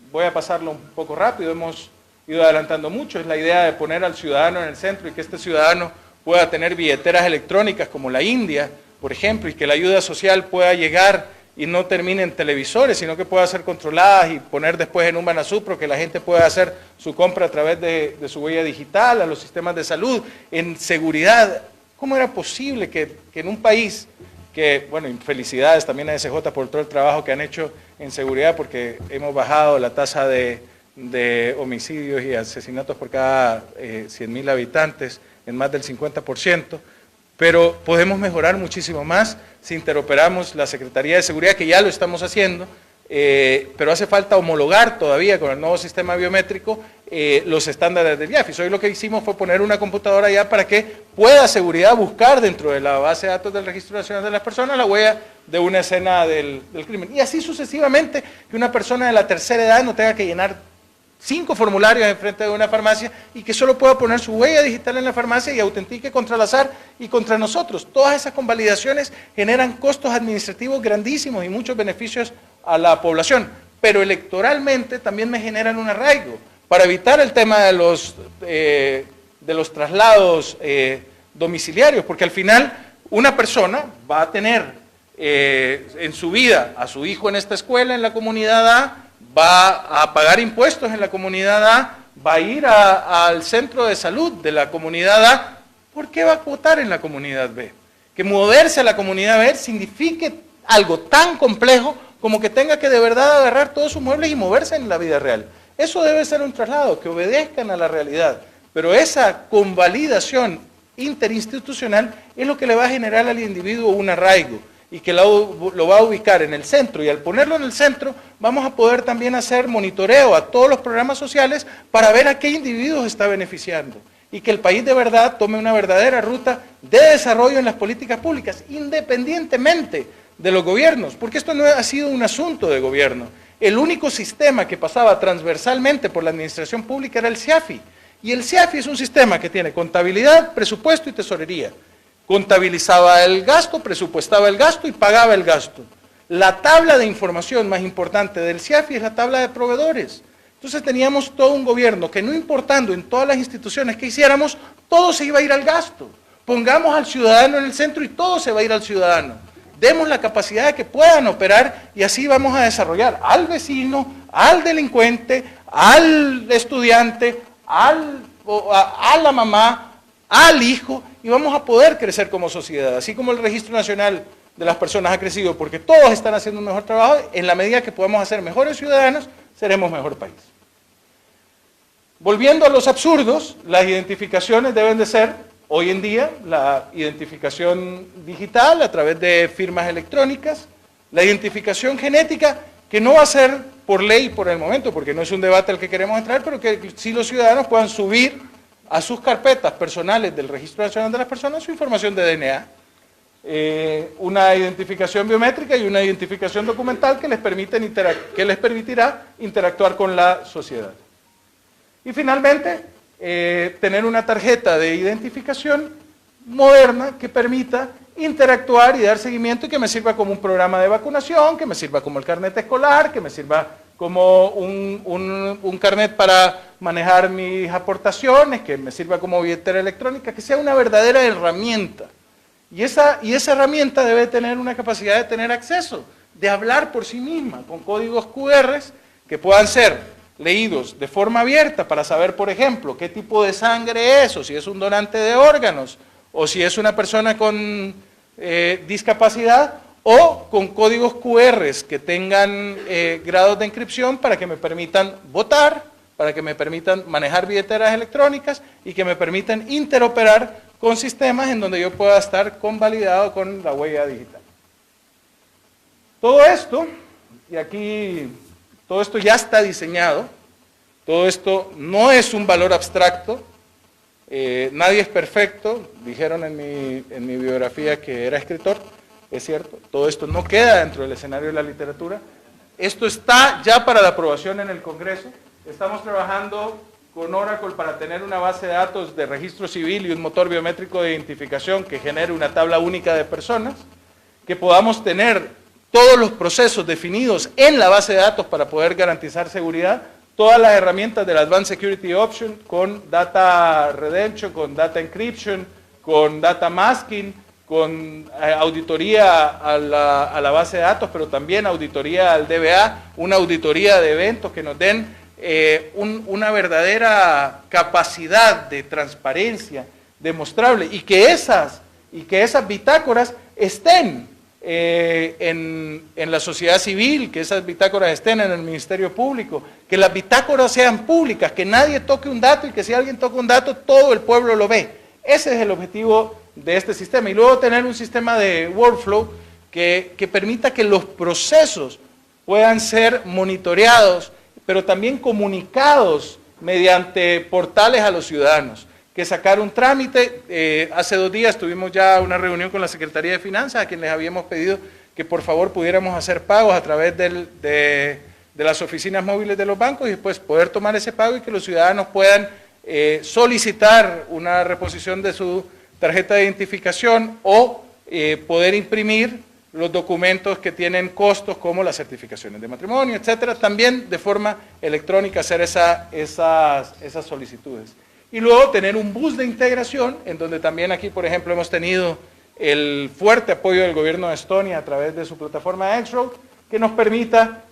D: voy a pasarlo un poco rápido, hemos ido adelantando mucho, es la idea de poner al ciudadano en el centro y que este ciudadano pueda tener billeteras electrónicas como la India, por ejemplo, y que la ayuda social pueda llegar y no termine en televisores, sino que pueda ser controlada y poner después en un Banasupro, que la gente pueda hacer su compra a través de su huella digital, a los sistemas de salud, en seguridad. ¿Cómo era posible que en un país que, bueno, y felicidades también a SJ por todo el trabajo que han hecho en seguridad, porque hemos bajado la tasa de homicidios y asesinatos por cada 100.000 habitantes en más del 50%, pero podemos mejorar muchísimo más si interoperamos la Secretaría de Seguridad, que ya lo estamos haciendo, pero hace falta homologar todavía con el nuevo sistema biométrico los estándares del IAFIS. Hoy lo que hicimos fue poner una computadora ya para que pueda seguridad buscar dentro de la base de datos del Registro Nacional de las Personas la huella de una escena del crimen. Y así sucesivamente, que una persona de la tercera edad no tenga que llenar 5 formularios en frente de una farmacia y que solo pueda poner su huella digital en la farmacia y autentique contra el azar y contra nosotros. Todas esas convalidaciones generan costos administrativos grandísimos y muchos beneficios a la población, pero electoralmente también me generan un arraigo para evitar el tema de los traslados domiciliarios, porque al final una persona va a tener en su vida a su hijo en esta escuela, en la comunidad A, va a pagar impuestos en la comunidad A, va a ir al centro de salud de la comunidad A. ¿Por qué va a votar en la comunidad B? Que moverse a la comunidad B signifique algo tan complejo como que tenga que de verdad agarrar todos sus muebles y moverse en la vida real. Eso debe ser un traslado, que obedezcan a la realidad, pero esa convalidación interinstitucional es lo que le va a generar al individuo un arraigo y que lo va a ubicar en el centro, y al ponerlo en el centro vamos a poder también hacer monitoreo a todos los programas sociales para ver a qué individuos está beneficiando y que el país de verdad tome una verdadera ruta de desarrollo en las políticas públicas, independientemente de los gobiernos, porque esto no ha sido un asunto de gobierno. El único sistema que pasaba transversalmente por la administración pública era el CIAFI, y el CIAFI es un sistema que tiene contabilidad, presupuesto y tesorería. Contabilizaba el gasto, presupuestaba el gasto y pagaba el gasto. La tabla de información más importante del CIAFI es la tabla de proveedores. Entonces teníamos todo un gobierno que no importando en todas las instituciones que hiciéramos, todo se iba a ir al gasto. Pongamos al ciudadano en el centro y todo se va a ir al ciudadano. Demos la capacidad de que puedan operar y así vamos a desarrollar al vecino, al delincuente, al estudiante, a la mamá, al hijo, y vamos a poder crecer como sociedad. Así como el Registro Nacional de las Personas ha crecido porque todos están haciendo un mejor trabajo, en la medida que podamos hacer mejores ciudadanos, seremos mejor país. Volviendo a los absurdos, las identificaciones deben de ser, hoy en día, la identificación digital a través de firmas electrónicas, la identificación genética, que no va a ser por ley por el momento, porque no es un debate al que queremos entrar, pero que sí los ciudadanos puedan subir a sus carpetas personales del Registro Nacional de las Personas su información de DNA, una identificación biométrica y una identificación documental que les permitirá interactuar con la sociedad. Y finalmente, tener una tarjeta de identificación moderna que permita interactuar y dar seguimiento y que me sirva como un programa de vacunación, que me sirva como el carnet escolar, que me sirva como un carnet para manejar mis aportaciones, que me sirva como billetera electrónica, que sea una verdadera herramienta. Y esa herramienta debe tener una capacidad de tener acceso, de hablar por sí misma, con códigos QR que puedan ser leídos de forma abierta para saber, por ejemplo, qué tipo de sangre es, o si es un donante de órganos, o si es una persona con discapacidad, o con códigos QR que tengan grados de encripción para que me permitan votar, para que me permitan manejar billeteras electrónicas y que me permitan interoperar con sistemas en donde yo pueda estar convalidado con la huella digital. Todo esto, y aquí, todo esto ya está diseñado, todo esto no es un valor abstracto, nadie es perfecto, dijeron en mi biografía que era escritor, es cierto, todo esto no queda dentro del escenario de la literatura, esto está ya para la aprobación en el Congreso, estamos trabajando con Oracle para tener una base de datos de registro civil y un motor biométrico de identificación que genere una tabla única de personas, que podamos tener todos los procesos definidos en la base de datos para poder garantizar seguridad, todas las herramientas del Advanced Security Option con Data Redemption, con Data Encryption, con Data Masking, con auditoría a la base de datos, pero también auditoría al DBA, una auditoría de eventos que nos den una verdadera capacidad de transparencia demostrable y que esas bitácoras estén en la sociedad civil, que esas bitácoras estén en el Ministerio Público, que las bitácoras sean públicas, que nadie toque un dato y que si alguien toca un dato, todo el pueblo lo ve. Ese es el objetivo de este sistema. Y luego tener un sistema de workflow que permita que los procesos puedan ser monitoreados, pero también comunicados mediante portales a los ciudadanos. Que sacar un trámite, hace 2 días tuvimos ya una reunión con la Secretaría de Finanzas, a quien les habíamos pedido que por favor pudiéramos hacer pagos a través de las oficinas móviles de los bancos y después poder tomar ese pago y que los ciudadanos puedan solicitar una reposición de su tarjeta de identificación o poder imprimir los documentos que tienen costos como las certificaciones de matrimonio, etcétera, también de forma electrónica hacer esas solicitudes. Y luego tener un bus de integración, en donde también aquí, por ejemplo, hemos tenido el fuerte apoyo del gobierno de Estonia a través de su plataforma X-Road, que nos permita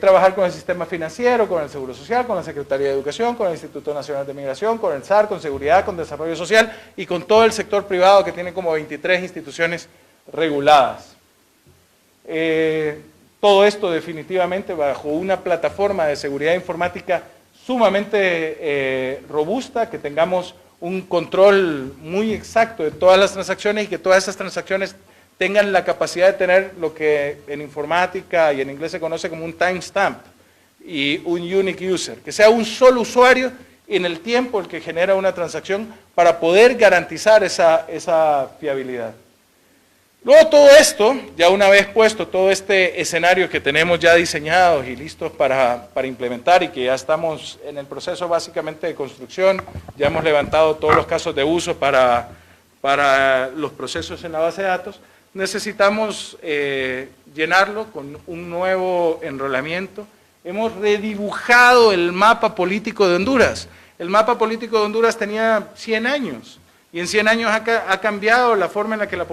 D: trabajar con el sistema financiero, con el Seguro Social, con la Secretaría de Educación, con el Instituto Nacional de Migración, con el SAR, con Seguridad, con Desarrollo Social y con todo el sector privado que tiene como 23 instituciones reguladas. Todo esto definitivamente bajo una plataforma de seguridad informática sumamente robusta, que tengamos un control muy exacto de todas las transacciones y que todas esas transacciones tengan la capacidad de tener lo que en informática y en inglés se conoce como un timestamp y un unique user, que sea un solo usuario en el tiempo el que genera una transacción para poder garantizar esa fiabilidad. Luego todo esto, ya una vez puesto todo este escenario que tenemos ya diseñados y listos para implementar y que ya estamos en el proceso básicamente de construcción, ya hemos levantado todos los casos de uso para los procesos en la base de datos, necesitamos llenarlo con un nuevo enrolamiento. Hemos redibujado el mapa político de Honduras. El mapa político de Honduras tenía 100 años. Y en 100 años ha cambiado la forma en la que la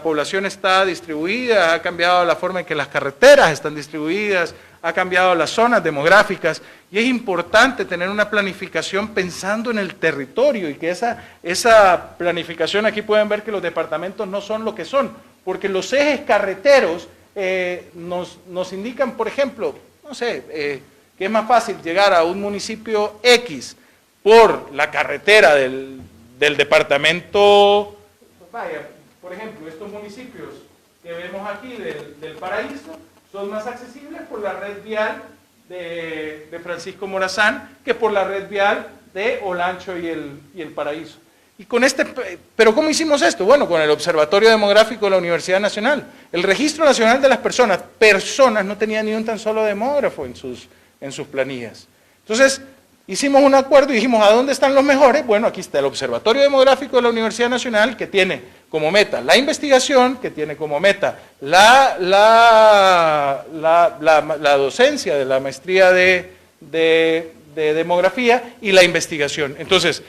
D: población está distribuida, ha cambiado la forma en que las carreteras están distribuidas, ha cambiado las zonas demográficas, y es importante tener una planificación pensando en el territorio, y que esa planificación, aquí pueden ver que los departamentos no son lo que son, porque los ejes carreteros nos indican, por ejemplo, no sé, que es más fácil llegar a un municipio X por la carretera del departamento, vaya, por ejemplo, estos municipios que vemos aquí del Paraíso son más accesibles por la red vial de Francisco Morazán que por la red vial de Olancho y el Paraíso. Y con pero ¿cómo hicimos esto? Bueno, con el Observatorio Demográfico de la Universidad Nacional. El Registro Nacional de las Personas no tenía ni un tan solo demógrafo en sus planillas. Entonces, hicimos un acuerdo y dijimos, ¿a dónde están los mejores? Bueno, aquí está el Observatorio Demográfico de la Universidad Nacional, que tiene como meta la investigación, que tiene como meta la docencia de la maestría de demografía y la investigación. Entonces,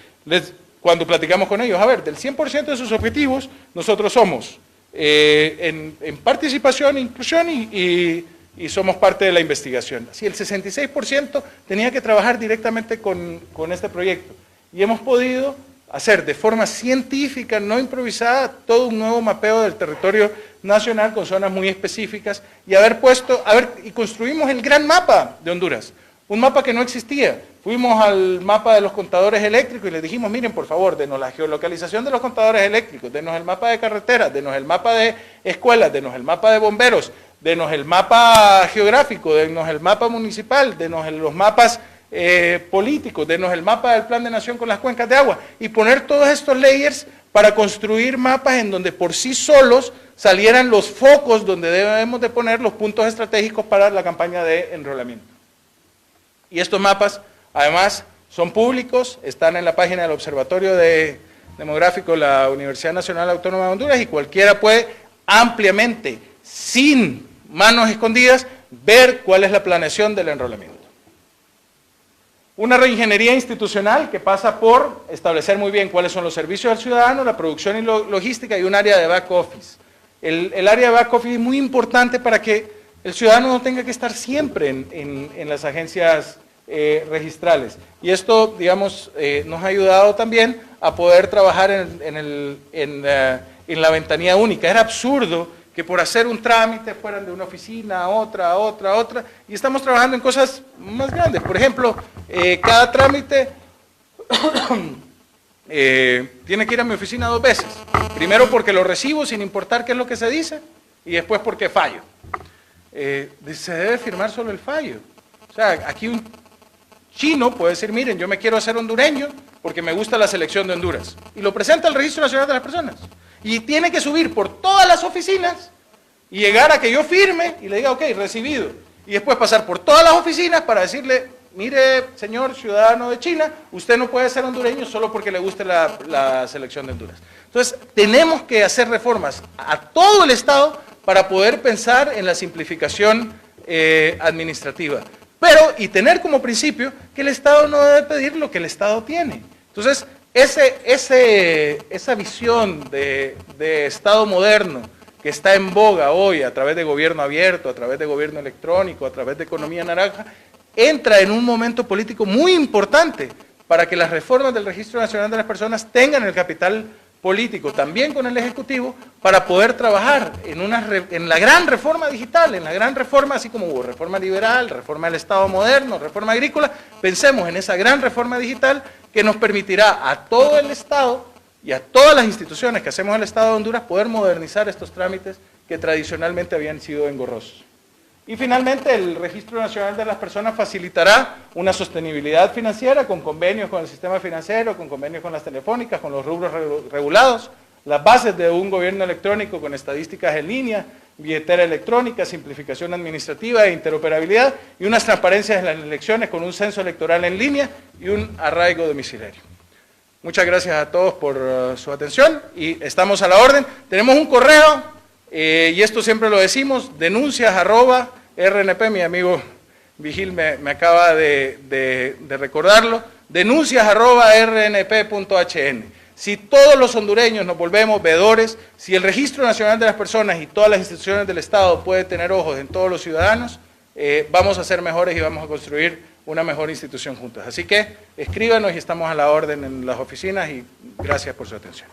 D: cuando platicamos con ellos, a ver, del 100% de sus objetivos, nosotros somos en participación, inclusión y somos parte de la investigación. Así el 66% tenía que trabajar directamente con este proyecto. Y hemos podido hacer de forma científica, no improvisada, todo un nuevo mapeo del territorio nacional con zonas muy específicas y y construimos el gran mapa de Honduras, un mapa que no existía. Fuimos al mapa de los contadores eléctricos y les dijimos, miren, por favor, denos la geolocalización de los contadores eléctricos, denos el mapa de carreteras, denos el mapa de escuelas, denos el mapa de bomberos, denos el mapa geográfico, denos el mapa municipal, denos los mapas políticos, denos el mapa del Plan de Nación con las cuencas de agua y poner todos estos layers para construir mapas en donde por sí solos salieran los focos donde debemos de poner los puntos estratégicos para la campaña de enrolamiento. Y estos mapas, además, son públicos, están en la página del Observatorio Demográfico de la Universidad Nacional Autónoma de Honduras y cualquiera puede ampliamente, sin manos escondidas, ver cuál es la planeación del enrolamiento. Una reingeniería institucional que pasa por establecer muy bien cuáles son los servicios al ciudadano, la producción y logística y un área de back office. El área de back office es muy importante para que el ciudadano no tenga que estar siempre en las agencias registrales. Y esto, digamos, nos ha ayudado también a poder trabajar en la ventanilla única. Era absurdo que por hacer un trámite fueran de una oficina a otra, y estamos trabajando en cosas más grandes. Por ejemplo, cada trámite tiene que ir a mi oficina 2 veces. Primero porque lo recibo sin importar qué es lo que se dice, y después porque fallo. Se debe firmar solo el fallo. O sea, aquí un chino puede decir, miren, yo me quiero hacer hondureño porque me gusta la selección de Honduras. Y lo presenta al Registro Nacional de las Personas. Y tiene que subir por todas las oficinas y llegar a que yo firme y le diga, ok, recibido. Y después pasar por todas las oficinas para decirle, mire, señor ciudadano de China, usted no puede ser hondureño solo porque le guste la selección de Honduras. Entonces, tenemos que hacer reformas a todo el Estado para poder pensar en la simplificación administrativa. Y tener como principio que el Estado no debe pedir lo que el Estado tiene. Entonces, esa visión de Estado moderno que está en boga hoy a través de gobierno abierto, a través de gobierno electrónico, a través de economía naranja, entra en un momento político muy importante para que las reformas del Registro Nacional de las Personas tengan el capital político, también con el Ejecutivo, para poder trabajar en la gran reforma digital, en la gran reforma, así como hubo reforma liberal, reforma del Estado moderno, reforma agrícola, pensemos en esa gran reforma digital que nos permitirá a todo el Estado y a todas las instituciones que hacemos el Estado de Honduras poder modernizar estos trámites que tradicionalmente habían sido engorrosos. Y finalmente, el Registro Nacional de las Personas facilitará una sostenibilidad financiera con convenios con el sistema financiero, con convenios con las telefónicas, con los rubros regulados, las bases de un gobierno electrónico con estadísticas en línea, billetera electrónica, simplificación administrativa e interoperabilidad y unas transparencias en las elecciones con un censo electoral en línea y un arraigo domiciliario. Muchas gracias a todos por su atención y estamos a la orden. Tenemos un correo. Y esto siempre lo decimos, denuncias@RNP, mi amigo Vigil me acaba de recordarlo, denuncias@rnp.hn. Si todos los hondureños nos volvemos veedores, si el Registro Nacional de las Personas y todas las instituciones del Estado pueden tener ojos en todos los ciudadanos, vamos a ser mejores y vamos a construir una mejor institución juntos. Así que escríbanos y estamos a la orden en las oficinas y gracias por su atención.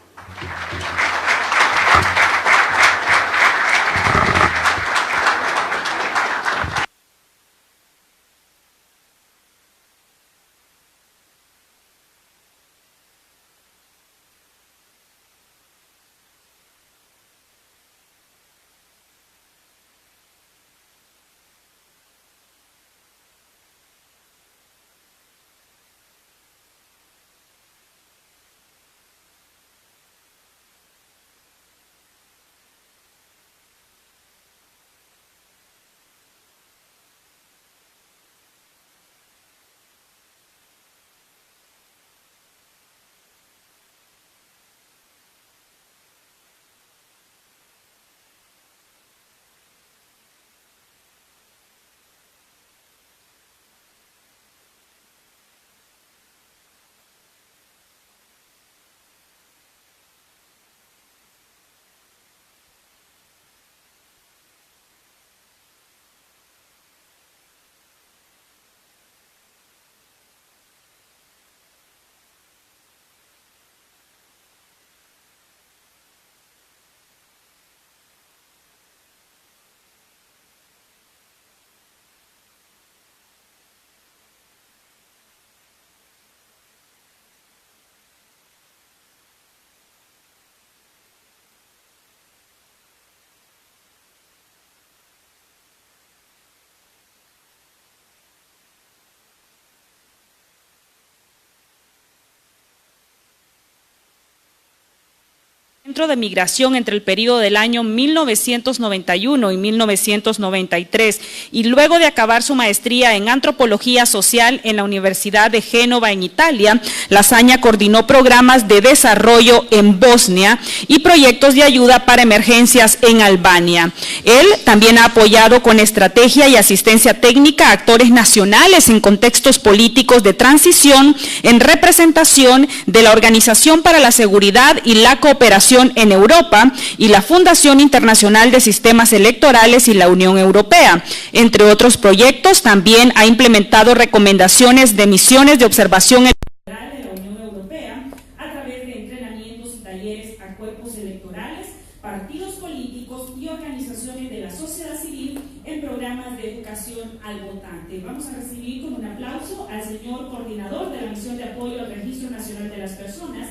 A: Centro de Migración entre el periodo del año 1991 y 1993, y luego de acabar su maestría en Antropología Social en la Universidad de Génova, en Italia, Lasaña coordinó programas de desarrollo en Bosnia y proyectos de ayuda para emergencias en Albania. Él también ha apoyado con estrategia y asistencia técnica a actores nacionales en contextos políticos de transición en representación de la Organización para la Seguridad y la Cooperación en Europa y la Fundación Internacional de Sistemas Electorales y la Unión Europea. Entre otros proyectos, también ha implementado recomendaciones de misiones de observación electoral de la Unión Europea a través de entrenamientos y talleres a cuerpos electorales, partidos políticos y organizaciones de la sociedad civil en programas de educación al votante. Vamos a recibir con un aplauso al señor coordinador de la Misión de Apoyo al Registro Nacional de las Personas,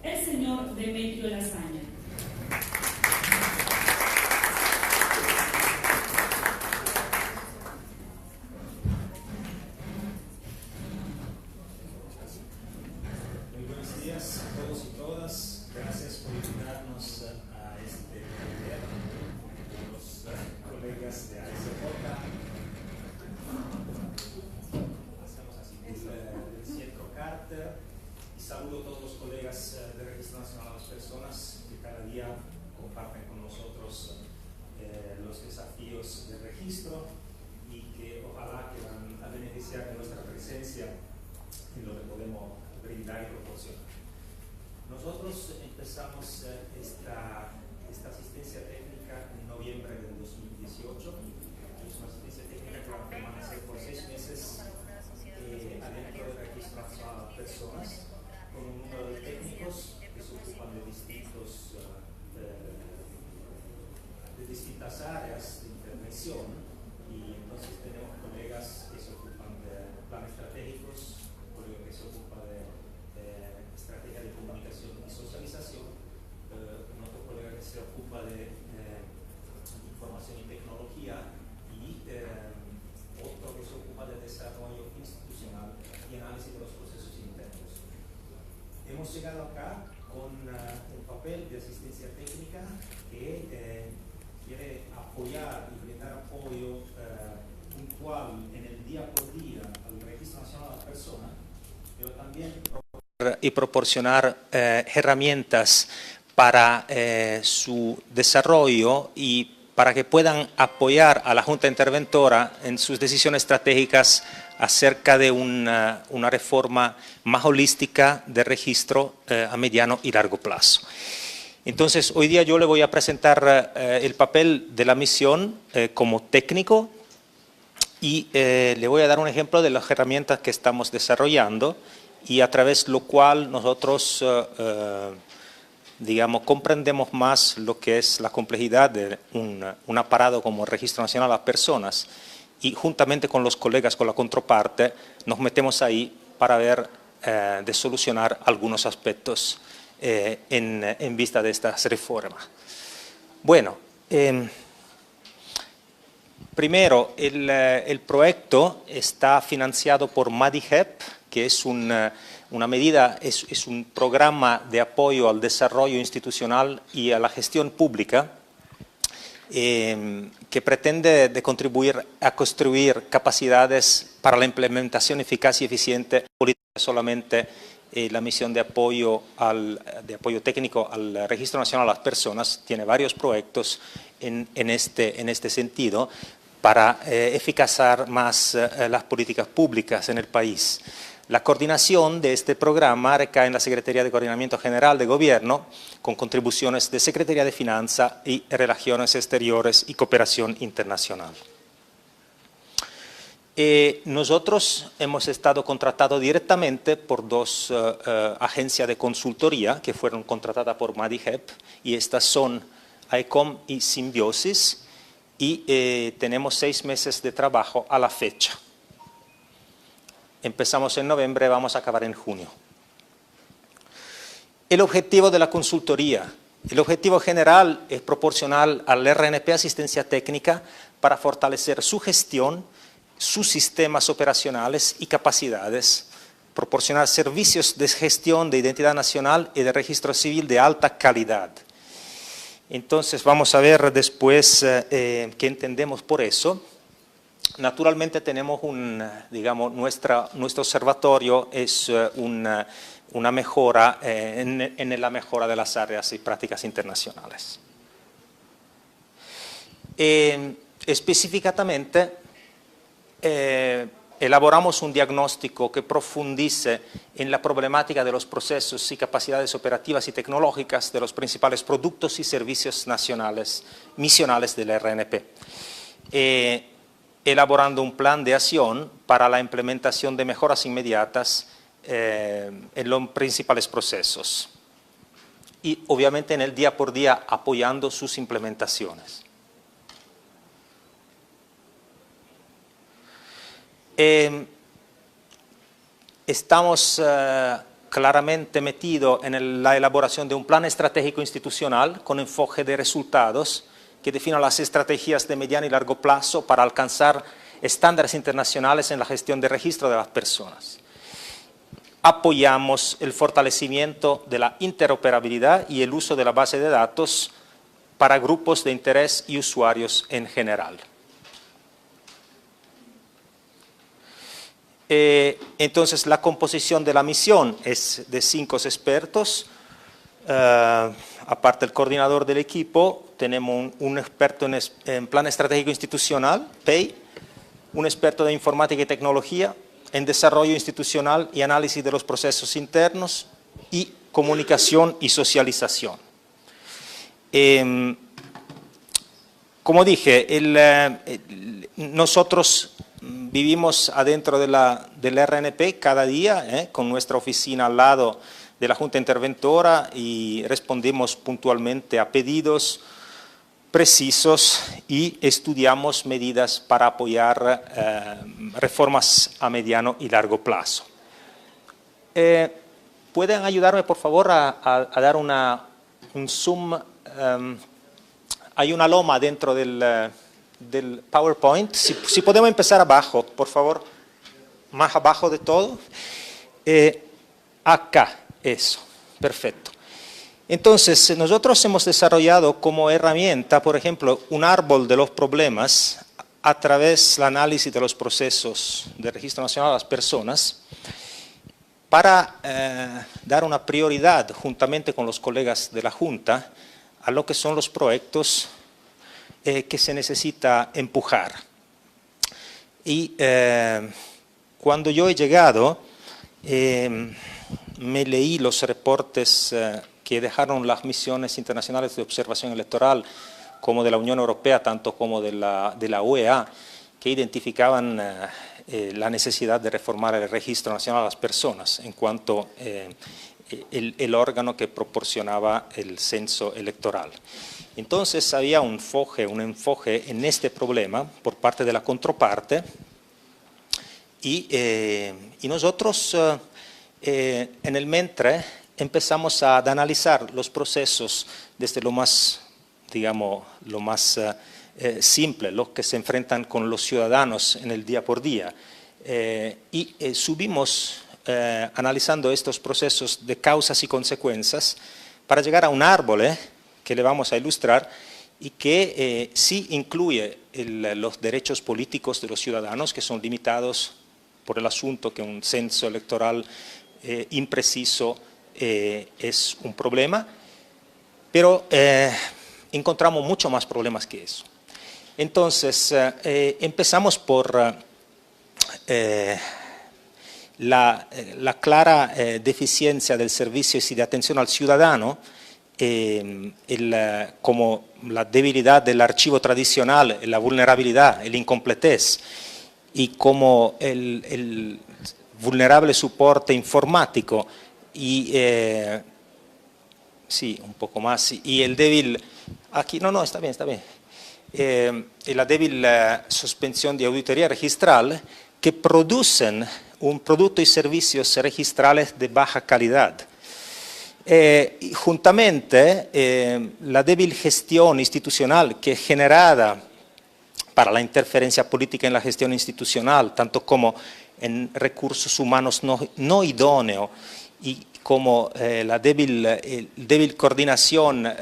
A: el señor Demetrio Lasaña.
E: Muy buenos días a todos y todas. Gracias por invitarnos a este taller con los colegas de ASJ. Hacemos así, del Centro Carter, y saludo a todos los colegas del Registro Nacional de las Personas que cada día comparten con nosotros los desafíos del registro y que ojalá que van a beneficiar de nuestra presencia en lo que podemos brindar y proporcionar. Nosotros empezamos esta asistencia técnica en noviembre del 2018. Es una asistencia técnica que va a permanecer por 6 meses adentro del Registro Nacional de las Personas, con un número de técnicos que se ocupan de distintas áreas de intervención, y entonces tenemos colegas que se ocupan de planes estratégicos, colega que se ocupa de estrategia de comunicación y socialización, otro colega que se ocupa de información y tecnología, y otro que se ocupa de desarrollo institucional y análisis de los procesos internos. Hemos llegado acá con un papel de asistencia técnica que quiere apoyar y brindar apoyo puntual en el día por día al Registro Nacional de las Personas, pero también proporcionar herramientas para su desarrollo y para que puedan apoyar a la Junta Interventora en sus decisiones estratégicas acerca de una reforma más holística de registro a mediano y largo plazo. Entonces, hoy día yo le voy a presentar el papel de la misión como técnico, y le voy a dar un ejemplo de las herramientas que estamos desarrollando y a través de lo cual nosotros, digamos, comprendemos más lo que es la complejidad de un aparato como el Registro Nacional de las Personas, y juntamente con los colegas, con la contraparte, nos metemos ahí para ver de solucionar algunos aspectos en vista de estas reformas. Bueno, primero, el proyecto está financiado por MADIHEP, que es una medida, es un programa de apoyo al desarrollo institucional y a la gestión pública, que pretende de contribuir a construir capacidades para la implementación eficaz y eficiente política. Solamente la misión de apoyo técnico al Registro Nacional de las Personas tiene varios proyectos en este sentido para eficazar más las políticas públicas en el país. La coordinación de este programa recae en la Secretaría de Coordinamiento General de Gobierno, con contribuciones de Secretaría de Finanzas y Relaciones Exteriores y Cooperación Internacional. Nosotros hemos estado contratados directamente por dos agencias de consultoría que fueron contratadas por MADIHEP, y estas son ICOM y Symbiosis, y tenemos 6 meses de trabajo a la fecha. Empezamos en noviembre, vamos a acabar en junio. El objetivo de la consultoría. El objetivo general es proporcionar al RNP asistencia técnica para fortalecer su gestión, sus sistemas operacionales y capacidades, proporcionar servicios de gestión de identidad nacional y de registro civil de alta calidad, Entonces vamos a ver después qué entendemos por eso. Naturalmente tenemos digamos, nuestro observatorio es una mejora en la mejora de las áreas y prácticas internacionales. Específicamente, elaboramos un diagnóstico que profundice en la problemática de los procesos y capacidades operativas y tecnológicas de los principales productos y servicios misionales del RNP, elaborando un plan de acción para la implementación de mejoras inmediatas en los principales procesos y obviamente en el día por día apoyando sus implementaciones. Estamos claramente metidos en la elaboración de un plan estratégico institucional con enfoque de resultados que defina las estrategias de mediano y largo plazo para alcanzar estándares internacionales en la gestión de registro de las personas. Apoyamos el fortalecimiento de la interoperabilidad y el uso de la base de datos para grupos de interés y usuarios en general. Entonces, la composición de la misión es de 5 expertos. Aparte del coordinador del equipo, tenemos un experto en plan estratégico institucional, PEI, un experto de informática y tecnología, en desarrollo institucional y análisis de los procesos internos y comunicación y socialización. Como dije, nosotros vivimos adentro del RNP cada día, con nuestra oficina al lado de la Junta Interventora y respondemos puntualmente a pedidos precisos y estudiamos medidas para apoyar reformas a mediano y largo plazo. ¿Pueden ayudarme, por favor, a dar un zoom? Hay una loma dentro del PowerPoint. Si podemos empezar abajo, por favor, más abajo de todo. Acá, eso, perfecto. Entonces, nosotros hemos desarrollado como herramienta, por ejemplo, un árbol de los problemas a través del análisis de los procesos de registro nacional de las personas para dar una prioridad juntamente con los colegas de la Junta a lo que son los proyectos que se necesita empujar. Y cuando yo he llegado, me leí los reportes que dejaron las misiones internacionales de observación electoral, como de la Unión Europea, tanto como de la OEA, que identificaban la necesidad de reformar el registro nacional de las personas en cuanto el órgano que proporcionaba el censo electoral. Entonces había un enfoque en este problema por parte de la contraparte y nosotros en el MENTRE empezamos a analizar los procesos desde lo más, digamos, lo más simple, los que se enfrentan con los ciudadanos en el día por día y subimos analizando estos procesos de causas y consecuencias para llegar a un árbol que le vamos a ilustrar y que sí incluye los derechos políticos de los ciudadanos que son limitados por el asunto que un censo electoral impreciso es un problema, pero encontramos mucho más problemas que eso. Entonces, empezamos por la clara deficiencia del servicio y de atención al ciudadano, como la debilidad del archivo tradicional, la vulnerabilidad, el incompletez, y como el vulnerable soporte informático y sí, un poco más, y el débil, aquí, no, está bien, y la débil suspensión de auditoría registral que producen un producto y servicios registrales de baja calidad. Y juntamente, la débil gestión institucional que es generada para la interferencia política en la gestión institucional, tanto como en recursos humanos no idóneos y como la débil coordinación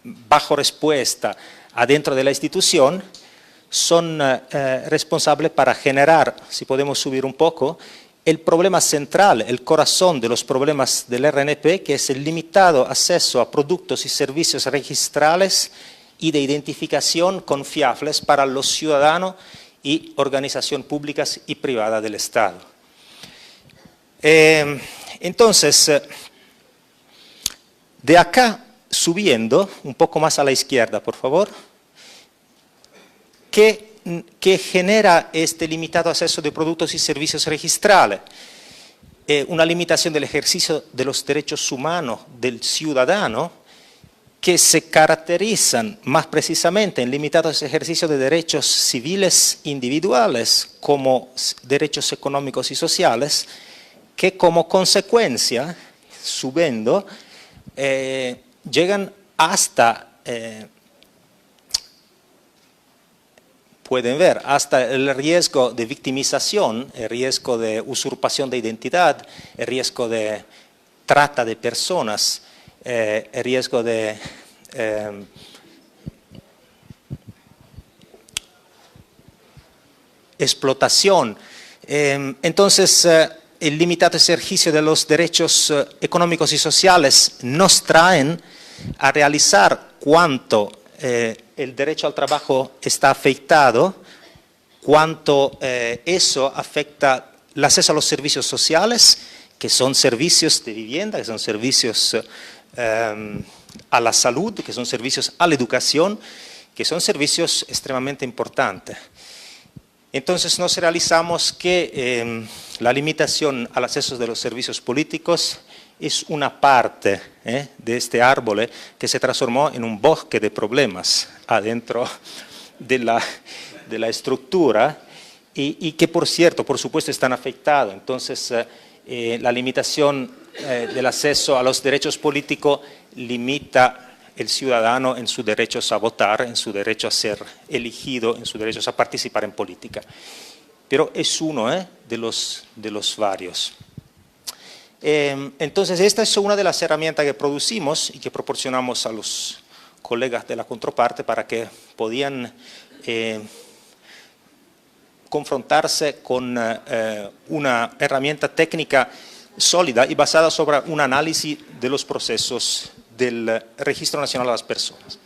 E: bajo respuesta adentro de la institución, son responsables para generar, si podemos subir un poco, el problema central, el corazón de los problemas del RNP, que es el limitado acceso a productos y servicios registrales y de identificación confiables para los ciudadanos y organizaciones públicas y privadas del Estado. Entonces, de acá subiendo, un poco más a la izquierda, por favor, ¿qué genera este limitado acceso de productos y servicios registrales? Una limitación del ejercicio de los derechos humanos del ciudadano, que se caracterizan más precisamente en limitados ejercicios de derechos civiles individuales como derechos económicos y sociales, que como consecuencia, subiendo, llegan hasta, pueden ver, hasta el riesgo de victimización, el riesgo de usurpación de identidad, el riesgo de trata de personas, el riesgo de explotación. Entonces, el limitado ejercicio de los derechos económicos y sociales nos traen a realizar cuánto el derecho al trabajo está afectado, cuánto eso afecta el acceso a los servicios sociales, que son servicios de vivienda, que son servicios a la salud, que son servicios a la educación, que son servicios extremadamente importantes. Entonces nos realizamos que la limitación al acceso de los servicios políticos es una parte de este árbol que se transformó en un bosque de problemas adentro de la estructura y que, por cierto, por supuesto, están afectados. Entonces, la limitación del acceso a los derechos políticos limita el ciudadano en sus derechos a votar, en su derecho a ser elegido, en sus derechos a participar en política. Pero es uno de los varios. Entonces, esta es una de las herramientas que producimos y que proporcionamos a los colegas de la contraparte para que podían confrontarse con una herramienta técnica sólida y basada sobre un análisis de los procesos del Registro Nacional de las Personas.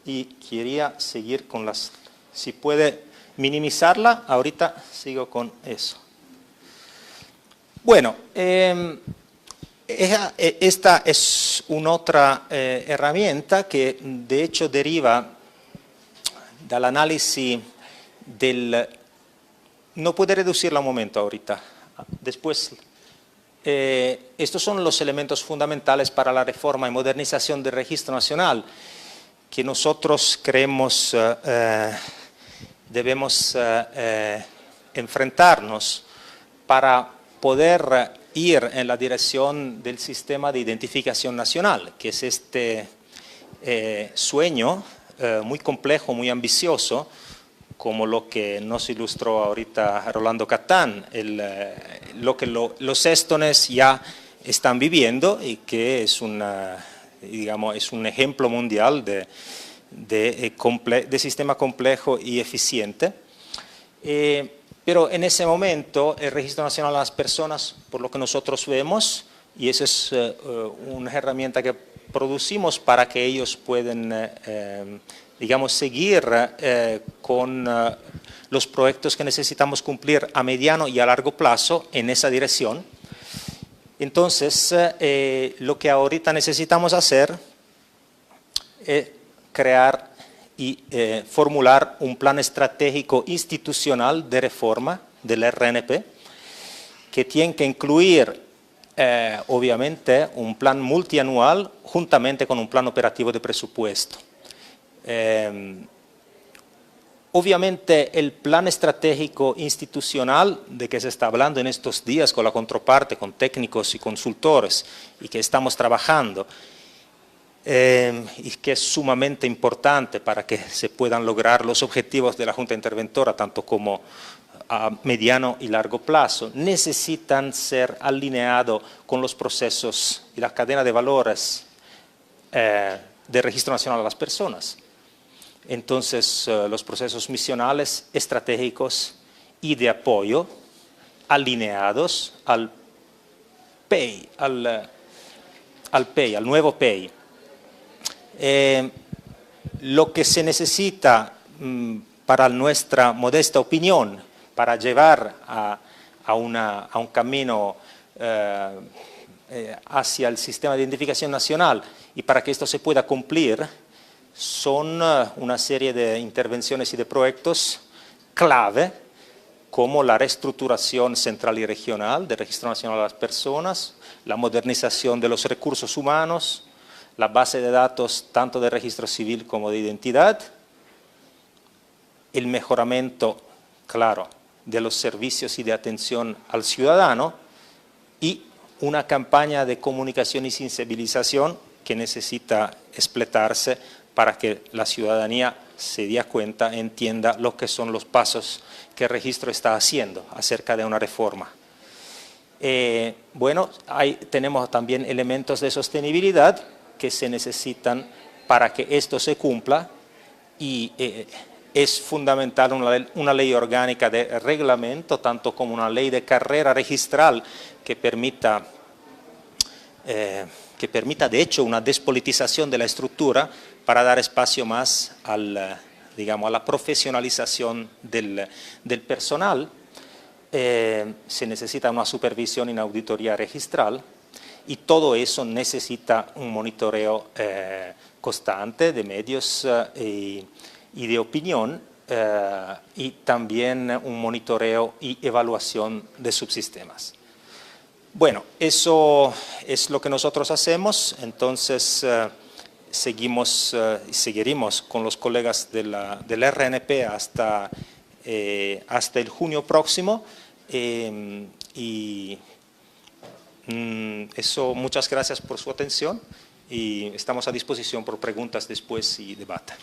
E: Y quería seguir con las... Si puede minimizarla, ahorita sigo con eso. Bueno, esta es una otra herramienta que de hecho deriva del análisis del... No puede reducirla un momento ahorita, después... estos son los elementos fundamentales para la reforma y modernización del Registro Nacional que nosotros creemos debemos enfrentarnos para poder ir en la dirección del sistema de identificación nacional, que es este sueño muy complejo, muy ambicioso, como lo que nos ilustró ahorita Rolando Catán, lo que los estones ya están viviendo y que es, es un ejemplo mundial de sistema complejo y eficiente. Pero en ese momento el Registro Nacional de las Personas, por lo que nosotros vemos, y esa es una herramienta que producimos para que ellos puedan seguir con los proyectos que necesitamos cumplir a mediano y a largo plazo en esa dirección. Entonces, lo que ahorita necesitamos hacer es crear y formular un plan estratégico institucional de reforma del RNP, que tiene que incluir, obviamente, un plan multianual juntamente con un plan operativo de presupuesto. Obviamente el plan estratégico institucional de que se está hablando en estos días con la contraparte, con técnicos y consultores y que estamos trabajando y que es sumamente importante para que se puedan lograr los objetivos de la Junta Interventora, tanto como a mediano y largo plazo necesitan ser alineados con los procesos y la cadena de valores del Registro Nacional de las Personas. Entonces, los procesos misionales, estratégicos y de apoyo alineados al PEI, al nuevo PEI. Lo que se necesita para nuestra modesta opinión, para llevar a un camino hacia el sistema de identificación nacional y para que esto se pueda cumplir, son una serie de intervenciones y de proyectos clave, como la reestructuración central y regional del Registro Nacional de las Personas, la modernización de los recursos humanos, la base de datos tanto de registro civil como de identidad, el mejoramiento, claro, de los servicios y de atención al ciudadano y una campaña de comunicación y sensibilización que necesita explotarse para que la ciudadanía se dé cuenta, entienda lo que son los pasos que el registro está haciendo acerca de una reforma. Bueno, tenemos también elementos de sostenibilidad que se necesitan para que esto se cumpla y es fundamental una ley orgánica de reglamento, tanto como una ley de carrera registral que permita de hecho una despolitización de la estructura para dar espacio más a la profesionalización del personal. Se necesita una supervisión y una auditoría registral y todo eso necesita un monitoreo constante de medios y de opinión y también un monitoreo y evaluación de subsistemas. Bueno, eso es lo que nosotros hacemos, entonces seguiremos con los colegas del RNP hasta el junio próximo y eso, muchas gracias por su atención y estamos a disposición por preguntas después y debate.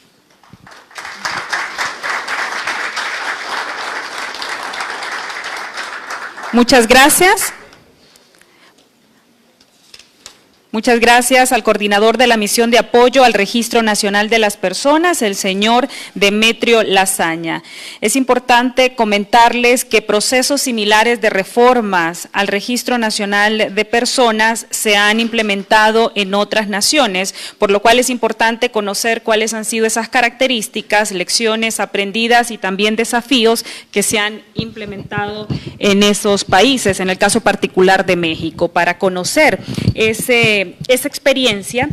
A: Muchas gracias. Muchas gracias al coordinador de la misión de apoyo al Registro Nacional de las Personas, el señor Demetrio Lasaña. Es importante comentarles que procesos similares de reformas al Registro Nacional de Personas se han implementado en otras naciones, por lo cual es importante conocer cuáles han sido esas características, lecciones aprendidas y también desafíos que se han implementado en esos países, en el caso particular de México. Para conocer esa experiencia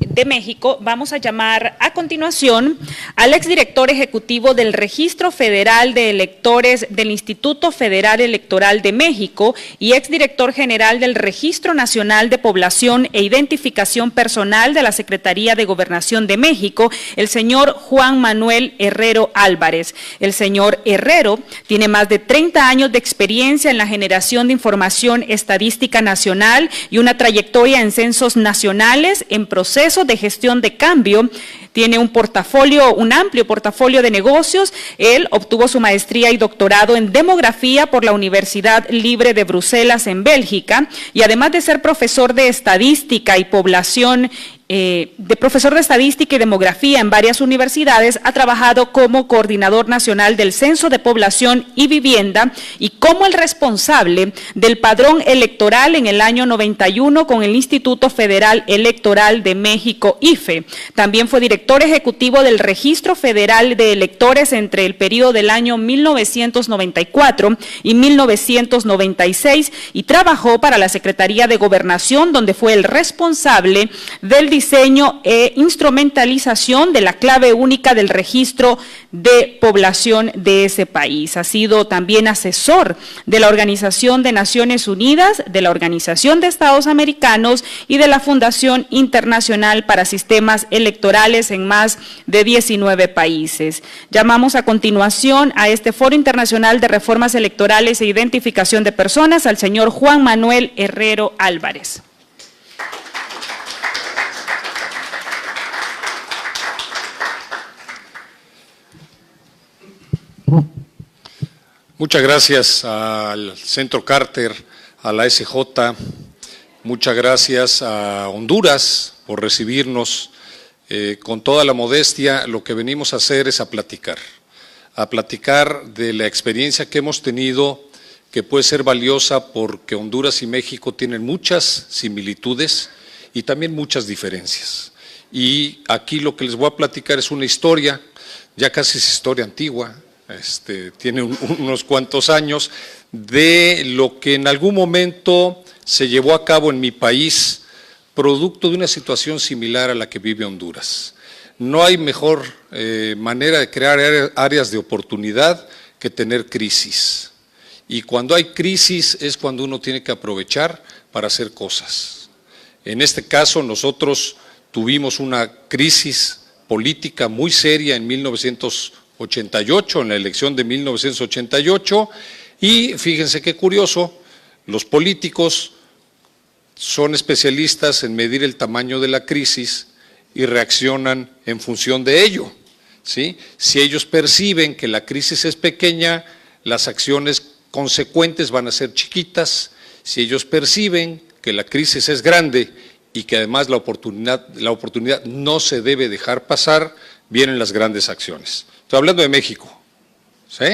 A: de México, vamos a llamar a continuación al exdirector ejecutivo del Registro Federal de Electores del Instituto Federal Electoral de México y exdirector general del Registro Nacional de Población e Identificación Personal de la Secretaría de Gobernación de México, el señor Juan Manuel Herrero Álvarez. El señor Herrero tiene más de 30 años de experiencia en la generación de información estadística nacional y una trayectoria en censos nacionales en procesos de gestión de cambio. Tiene un amplio portafolio de negocios. Él obtuvo su maestría y doctorado en demografía por la Universidad Libre de Bruselas en Bélgica y además de ser profesor de estadística y población profesor de estadística y demografía en varias universidades, ha trabajado como coordinador nacional del Censo de Población y Vivienda y como el responsable del padrón electoral en el año 91 con el Instituto Federal Electoral de México, IFE. También fue director ejecutivo del Registro Federal de Electores entre el periodo del año 1994 y 1996 y trabajó para la Secretaría de Gobernación, donde fue el responsable del diseño e instrumentalización de la clave única del registro de población de ese país. Ha sido también asesor de la Organización de Naciones Unidas, de la Organización de Estados Americanos y de la Fundación Internacional para Sistemas Electorales en más de 19 países. Llamamos a continuación a este Foro Internacional de Reformas Electorales e Identificación de Personas al señor Juan Manuel Herrero Álvarez.
F: Muchas gracias al Centro Carter, a la SJ, muchas gracias a Honduras por recibirnos. Con toda la modestia, lo que venimos a hacer es a platicar de la experiencia que hemos tenido, que puede ser valiosa porque Honduras y México tienen muchas similitudes y también muchas diferencias. Y aquí lo que les voy a platicar es una historia, ya casi es historia antigua, tiene unos cuantos años, de lo que en algún momento se llevó a cabo en mi país, producto de una situación similar a la que vive Honduras. No hay mejor manera de crear áreas de oportunidad que tener crisis. Y cuando hay crisis es cuando uno tiene que aprovechar para hacer cosas. En este caso nosotros tuvimos una crisis política muy seria en 1988, en la elección de 1988, y fíjense qué curioso, los políticos son especialistas en medir el tamaño de la crisis y reaccionan en función de ello, ¿sí? Si ellos perciben que la crisis es pequeña, las acciones consecuentes van a ser chiquitas. Si ellos perciben que la crisis es grande y que además la oportunidad no se debe dejar pasar, vienen las grandes acciones. Estoy hablando de México, ¿sí?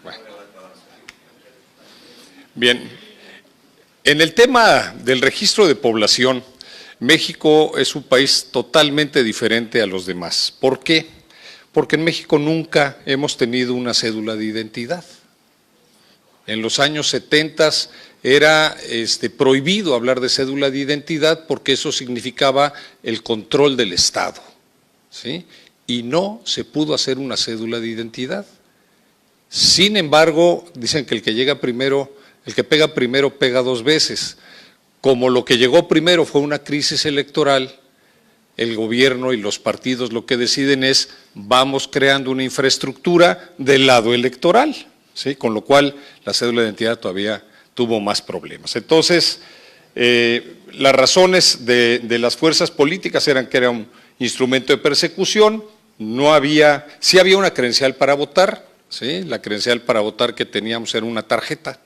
F: Bueno. Bien, en el tema del registro de población, México es un país totalmente diferente a los demás. ¿Por qué? Porque en México nunca hemos tenido una cédula de identidad. En los años 70 era prohibido hablar de cédula de identidad porque eso significaba el control del Estado, ¿sí? Y no se pudo hacer una cédula de identidad. Sin embargo, dicen que el que pega primero pega dos veces. Como lo que llegó primero fue una crisis electoral, el gobierno y los partidos lo que deciden es vamos creando una infraestructura del lado electoral, ¿sí? Con lo cual la cédula de identidad todavía tuvo más problemas. Entonces, las razones de las fuerzas políticas eran que era un instrumento de persecución, sí había una credencial para votar, ¿sí? La credencial para votar que teníamos era una tarjeta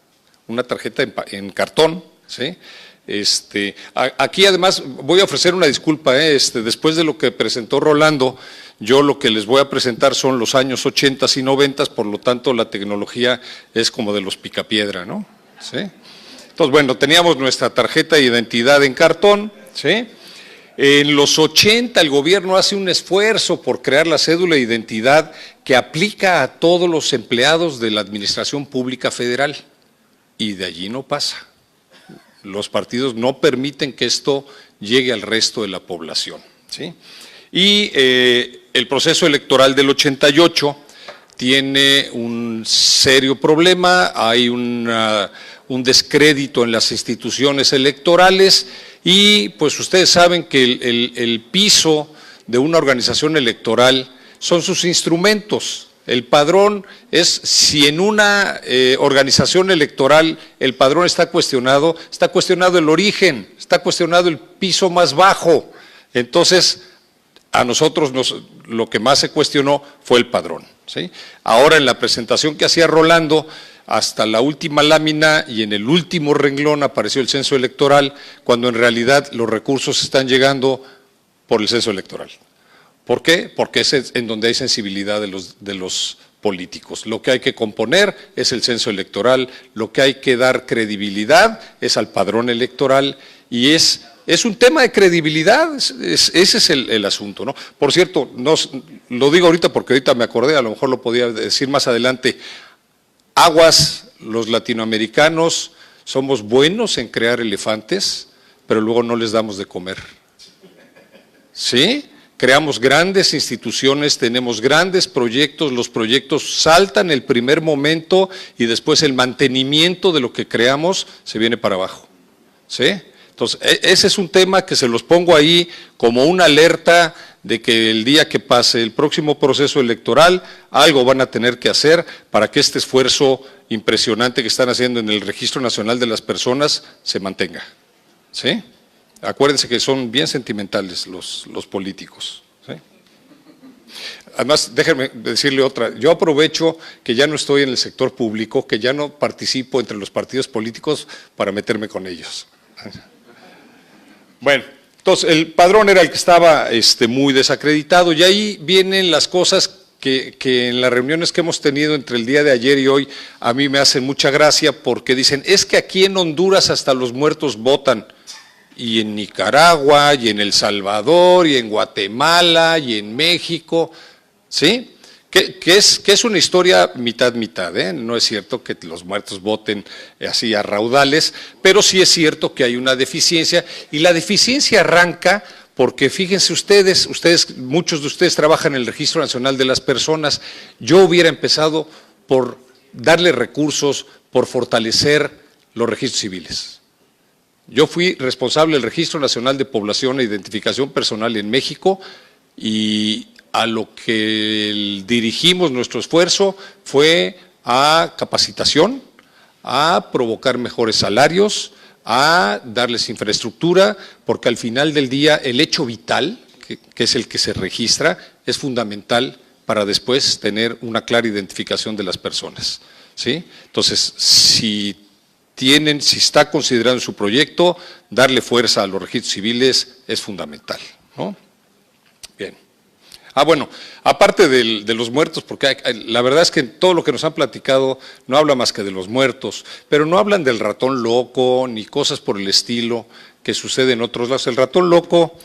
F: en cartón, ¿sí? Aquí además voy a ofrecer una disculpa, después de lo que presentó Rolando, yo lo que les voy a presentar son los años 80 y 90, por lo tanto la tecnología es como de los picapiedra, ¿no? ¿Sí? Entonces, bueno, teníamos nuestra tarjeta de identidad en cartón, ¿sí? En los 80 el gobierno hace un esfuerzo por crear la cédula de identidad que aplica a todos los empleados de la administración pública federal y de allí no pasa. Los partidos no permiten que esto llegue al resto de la población, ¿sí? Y el proceso electoral del 88 tiene un serio problema, hay un descrédito en las instituciones electorales y pues ustedes saben que el piso de una organización electoral son sus instrumentos. El padrón es, si en una organización electoral el padrón está cuestionado el origen, está cuestionado el piso más bajo. Entonces, a nosotros lo que más se cuestionó fue el padrón, ¿sí? Ahora en la presentación que hacía Rolando, hasta la última lámina y en el último renglón apareció el censo electoral, cuando en realidad los recursos están llegando por el censo electoral. ¿Por qué? Porque es en donde hay sensibilidad de los políticos. Lo que hay que componer es el censo electoral, lo que hay que dar credibilidad es al padrón electoral y es un tema de credibilidad, ese es el asunto, ¿no? Por cierto, lo digo ahorita porque ahorita me acordé, a lo mejor lo podía decir más adelante, aguas, los latinoamericanos somos buenos en crear elefantes, pero luego no les damos de comer, ¿sí? Creamos grandes instituciones, tenemos grandes proyectos, los proyectos saltan el primer momento y después el mantenimiento de lo que creamos se viene para abajo, ¿sí? Entonces, ese es un tema que se los pongo ahí como una alerta de que el día que pase el próximo proceso electoral, algo van a tener que hacer para que este esfuerzo impresionante que están haciendo en el Registro Nacional de las Personas se mantenga, ¿sí? Acuérdense que son bien sentimentales los políticos, ¿sí? Además, déjenme decirle otra, yo aprovecho que ya no estoy en el sector público, que ya no participo entre los partidos políticos para meterme con ellos. Bueno, entonces el padrón era el que estaba muy desacreditado y ahí vienen las cosas que en las reuniones que hemos tenido entre el día de ayer y hoy a mí me hacen mucha gracia porque dicen, es que aquí en Honduras hasta los muertos votan, y en Nicaragua, y en El Salvador, y en Guatemala, y en México, ¿sí? Que es una historia mitad-mitad, ¿eh? No es cierto que los muertos voten así a raudales, pero sí es cierto que hay una deficiencia, y la deficiencia arranca porque fíjense ustedes, muchos de ustedes trabajan en el Registro Nacional de las Personas, yo hubiera empezado por darle recursos, por fortalecer los registros civiles. Yo fui responsable del Registro Nacional de Población e Identificación Personal en México y a lo que dirigimos nuestro esfuerzo fue a capacitación, a provocar mejores salarios, a darles infraestructura, porque al final del día el hecho vital, que es el que se registra, es fundamental para después tener una clara identificación de las personas, ¿sí? Entonces, si está considerando su proyecto, darle fuerza a los registros civiles es fundamental, ¿no? Bien. Bueno, aparte de los muertos, porque la verdad es que todo lo que nos han platicado no habla más que de los muertos, pero no hablan del ratón loco ni cosas por el estilo que sucede en otros lados. El ratón loco,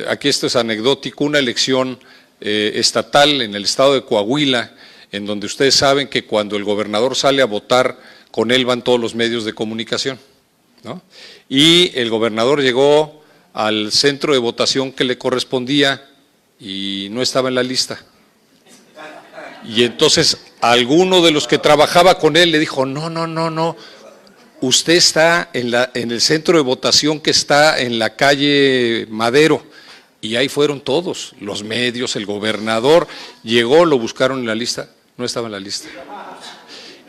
F: aquí esto es anecdótico, una elección estatal en el estado de Coahuila, en donde ustedes saben que cuando el gobernador sale a votar, con él van todos los medios de comunicación, ¿no? Y el gobernador llegó al centro de votación que le correspondía y no estaba en la lista. Y entonces alguno de los que trabajaba con él le dijo, no, usted está en el centro de votación que está en la calle Madero. Y ahí fueron todos, los medios, el gobernador, llegó, lo buscaron en la lista, no estaba en la lista.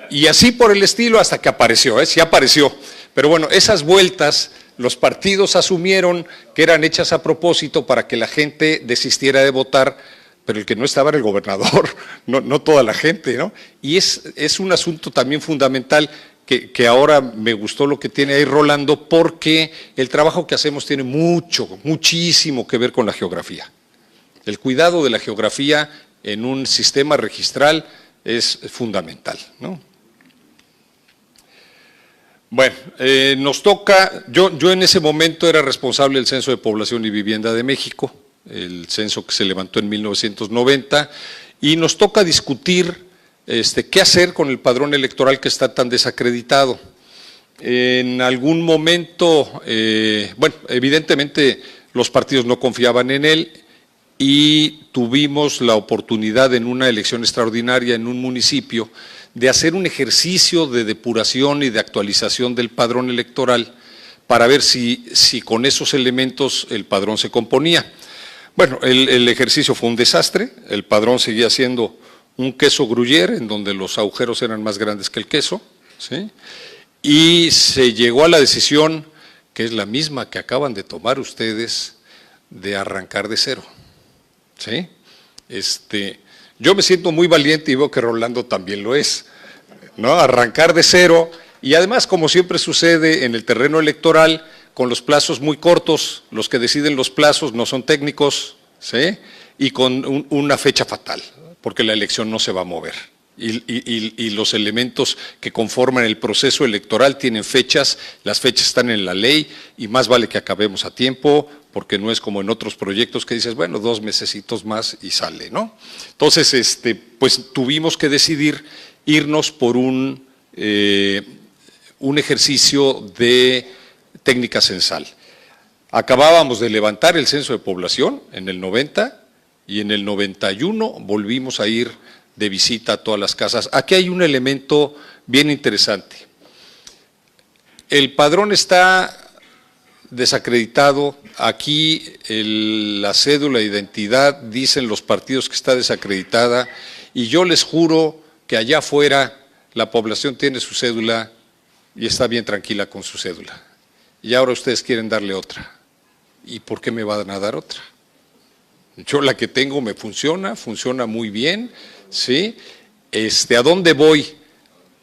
F: Y así por el estilo hasta que apareció, sí apareció. Pero bueno, esas vueltas los partidos asumieron que eran hechas a propósito para que la gente desistiera de votar, pero el que no estaba era el gobernador, no toda la gente, ¿no? Y es un asunto también fundamental que ahora me gustó lo que tiene ahí Rolando, porque el trabajo que hacemos tiene muchísimo que ver con la geografía. El cuidado de la geografía en un sistema registral es fundamental, ¿no? Bueno, nos toca, yo en ese momento era responsable del Censo de Población y Vivienda de México, el censo que se levantó en 1990, y nos toca discutir qué hacer con el padrón electoral que está tan desacreditado. En algún momento, bueno, evidentemente los partidos no confiaban en él y tuvimos la oportunidad en una elección extraordinaria en un municipio de hacer un ejercicio de depuración y de actualización del padrón electoral para ver si con esos elementos el padrón se componía. Bueno, el ejercicio fue un desastre, el padrón seguía siendo un queso gruyère, en donde los agujeros eran más grandes que el queso, ¿sí? Y se llegó a la decisión, que es la misma que acaban de tomar ustedes, de arrancar de cero, ¿sí? Yo me siento muy valiente y veo que Rolando también lo es, ¿no? Arrancar de cero y además, como siempre sucede en el terreno electoral, con los plazos muy cortos, los que deciden los plazos no son técnicos, ¿sí? Y con una fecha fatal, porque la elección no se va a mover. Y los elementos que conforman el proceso electoral tienen fechas, las fechas están en la ley y más vale que acabemos a tiempo, porque no es como en otros proyectos que dices, bueno, 2 mesecitos más y sale, ¿no? Entonces, pues tuvimos que decidir irnos por un ejercicio de técnica censal. Acabábamos de levantar el censo de población en el 90 y en el 91 volvimos a ir de visita a todas las casas. Aquí hay un elemento bien interesante. El padrón está desacreditado, aquí la cédula de identidad, dicen los partidos que está desacreditada, y yo les juro que allá afuera la población tiene su cédula y está bien tranquila con su cédula. Y ahora ustedes quieren darle otra. ¿Y por qué me van a dar otra? Yo la que tengo me funciona muy bien, ¿sí? ¿A dónde voy?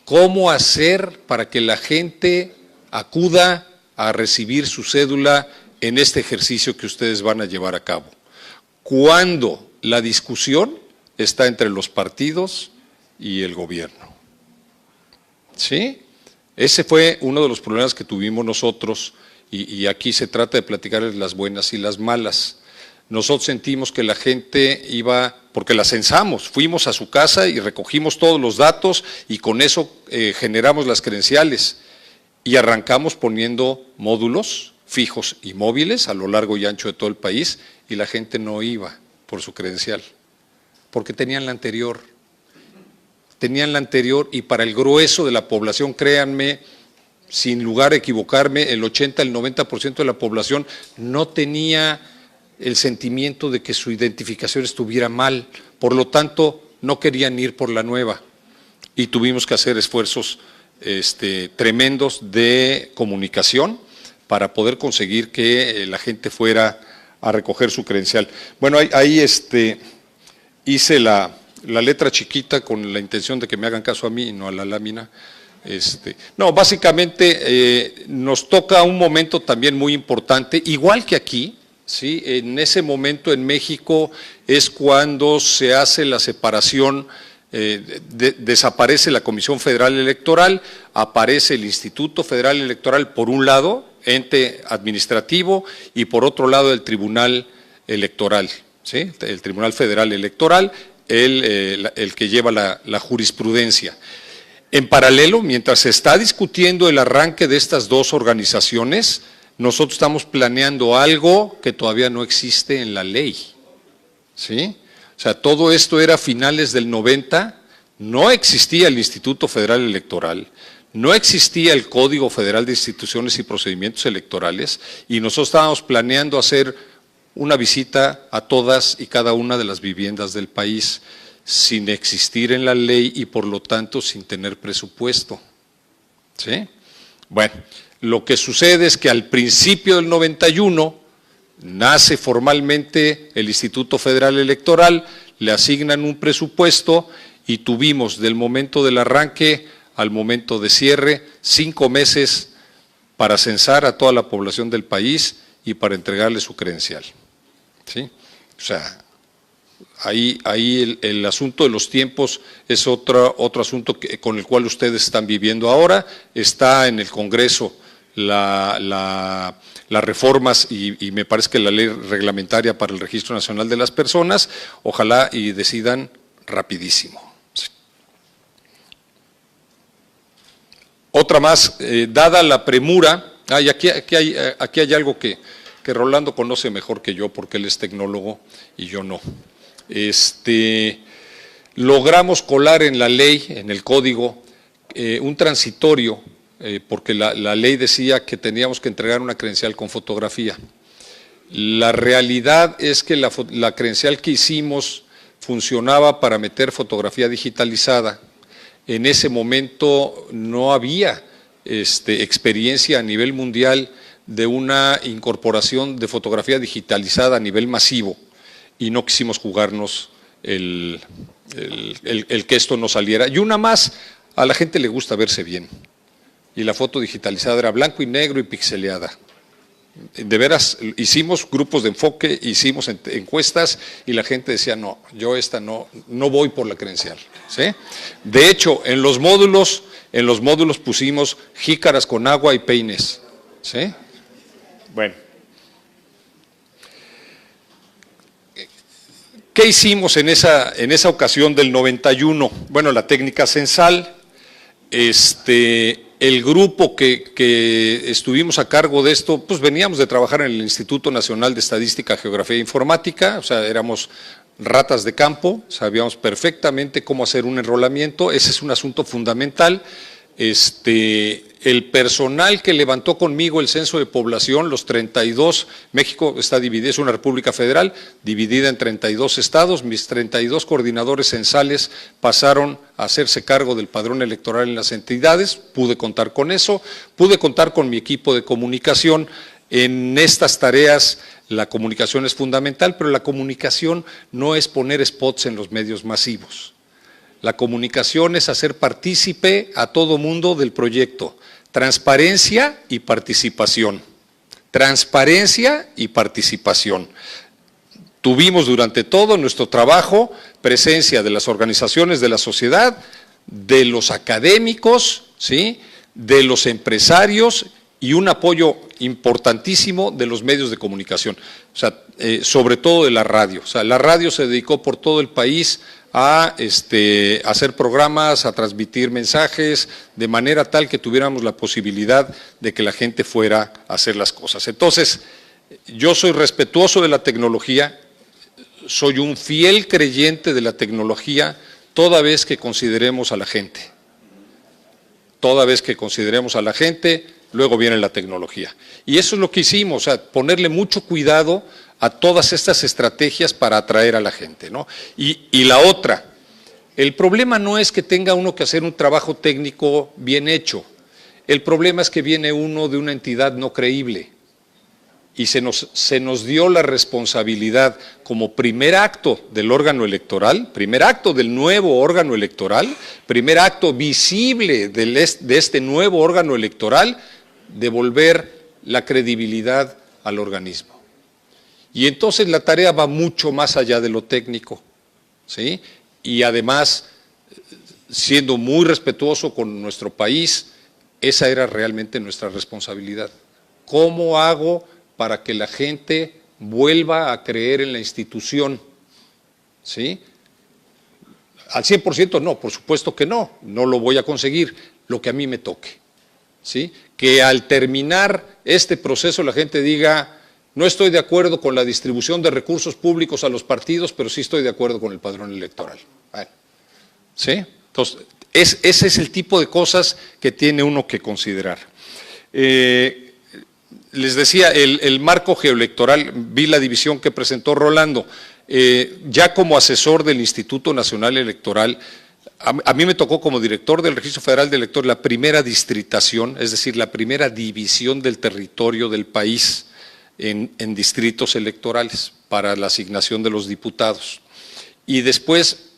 F: ¿Cómo hacer para que la gente acuda a recibir su cédula en este ejercicio que ustedes van a llevar a cabo? Cuando la discusión está entre los partidos y el gobierno. ¿Sí? Ese fue uno de los problemas que tuvimos nosotros y aquí se trata de platicarles las buenas y las malas. Nosotros sentimos que la gente iba, porque la censamos, fuimos a su casa y recogimos todos los datos y con eso generamos las credenciales y arrancamos poniendo módulos fijos y móviles a lo largo y ancho de todo el país y la gente no iba por su credencial, porque tenían la anterior. Y para el grueso de la población, créanme, sin lugar a equivocarme, el 80, el 90% de la población no tenía el sentimiento de que su identificación estuviera mal, por lo tanto no querían ir por la nueva y tuvimos que hacer esfuerzos tremendos de comunicación para poder conseguir que la gente fuera a recoger su credencial. Bueno, ahí hice la letra chiquita con la intención de que me hagan caso a mí y no a la lámina. No, básicamente nos toca un momento también muy importante, igual que aquí, ¿sí? En ese momento en México es cuando se hace la separación, desaparece la Comisión Federal Electoral, aparece el Instituto Federal Electoral por un lado, ente administrativo, y por otro lado el Tribunal Electoral, ¿sí? El Tribunal Federal Electoral, el que lleva la jurisprudencia. En paralelo, mientras se está discutiendo el arranque de estas dos organizaciones, nosotros estamos planeando algo que todavía no existe en la ley, ¿sí? O sea, todo esto era a finales del 90, no existía el Instituto Federal Electoral, no existía el Código Federal de Instituciones y Procedimientos Electorales y nosotros estábamos planeando hacer una visita a todas y cada una de las viviendas del país, sin existir en la ley y por lo tanto sin tener presupuesto, ¿sí? Bueno, lo que sucede es que al principio del 91 nace formalmente el Instituto Federal Electoral, le asignan un presupuesto y tuvimos del momento del arranque al momento de cierre 5 meses para censar a toda la población del país y para entregarle su credencial, ¿sí? O sea, ahí el asunto de los tiempos es otro asunto con el cual ustedes están viviendo ahora. Está en el Congreso las reformas y me parece que la ley reglamentaria para el Registro Nacional de las Personas, ojalá y decidan rapidísimo. Sí. Otra más, dada la premura, y aquí hay algo que Rolando conoce mejor que yo porque él es tecnólogo y yo no. Logramos colar en la ley, en el código, un transitorio, porque la ley decía que teníamos que entregar una credencial con fotografía. La realidad es que la credencial que hicimos funcionaba para meter fotografía digitalizada. En ese momento no había experiencia a nivel mundial de una incorporación de fotografía digitalizada a nivel masivo. Y no quisimos jugarnos el que esto no saliera. Y una más, a la gente le gusta verse bien. Y la foto digitalizada era blanco y negro y pixeleada. De veras, hicimos grupos de enfoque, hicimos encuestas y la gente decía, no, yo no voy por la credencial, ¿sí? De hecho, en los módulos pusimos jícaras con agua y peines, ¿sí? Bueno. ¿Qué hicimos en esa ocasión del 91? Bueno, la técnica censal, el grupo que estuvimos a cargo de esto, pues veníamos de trabajar en el Instituto Nacional de Estadística, Geografía e Informática, o sea, éramos ratas de campo, sabíamos perfectamente cómo hacer un enrolamiento, ese es un asunto fundamental. El personal que levantó conmigo el censo de población, los 32, México está dividido, es una república federal, dividida en 32 estados, mis 32 coordinadores censales pasaron a hacerse cargo del padrón electoral en las entidades, pude contar con eso, pude contar con mi equipo de comunicación, En estas tareas la comunicación es fundamental, pero la comunicación no es poner spots en los medios masivos. La comunicación es hacer partícipe a todo mundo del proyecto. Transparencia y participación. Transparencia y participación. Tuvimos durante todo nuestro trabajo presencia de las organizaciones de la sociedad, de los académicos, ¿sí?, de los empresarios y un apoyo importantísimo de los medios de comunicación, o sea, sobre todo de la radio. O sea, la radio se dedicó por todo el país a hacer programas, a transmitir mensajes, de manera tal que tuviéramos la posibilidad de que la gente fuera a hacer las cosas. Entonces, yo soy respetuoso de la tecnología, soy un fiel creyente de la tecnología toda vez que consideremos a la gente. Toda vez que consideremos a la gente, luego viene la tecnología. Y eso es lo que hicimos, o sea, ponerle mucho cuidado a todas estas estrategias para atraer a la gente, ¿no? Y la otra, el problema no es que tenga uno que hacer un trabajo técnico bien hecho, el problema es que viene uno de una entidad no creíble y se nos dio la responsabilidad como primer acto del órgano electoral, primer acto del nuevo órgano electoral, primer acto visible de este nuevo órgano electoral, devolver la credibilidad al organismo. Y entonces la tarea va mucho más allá de lo técnico, ¿sí? Y además, siendo muy respetuoso con nuestro país, esa era realmente nuestra responsabilidad. ¿Cómo hago para que la gente vuelva a creer en la institución? ¿Sí? Al 100% no, por supuesto que no lo voy a conseguir, lo que a mí me toque. ¿Sí? Que al terminar este proceso la gente diga, no estoy de acuerdo con la distribución de recursos públicos a los partidos, pero sí estoy de acuerdo con el padrón electoral. Bueno, ¿sí? Entonces, ese es el tipo de cosas que tiene uno que considerar. Les decía, el marco geoelectoral, vi la división que presentó Rolando, ya como asesor del Instituto Nacional Electoral, a mí me tocó como director del Registro Federal de Electores la primera distritación, es decir, la primera división del territorio del país en distritos electorales para la asignación de los diputados. Y después,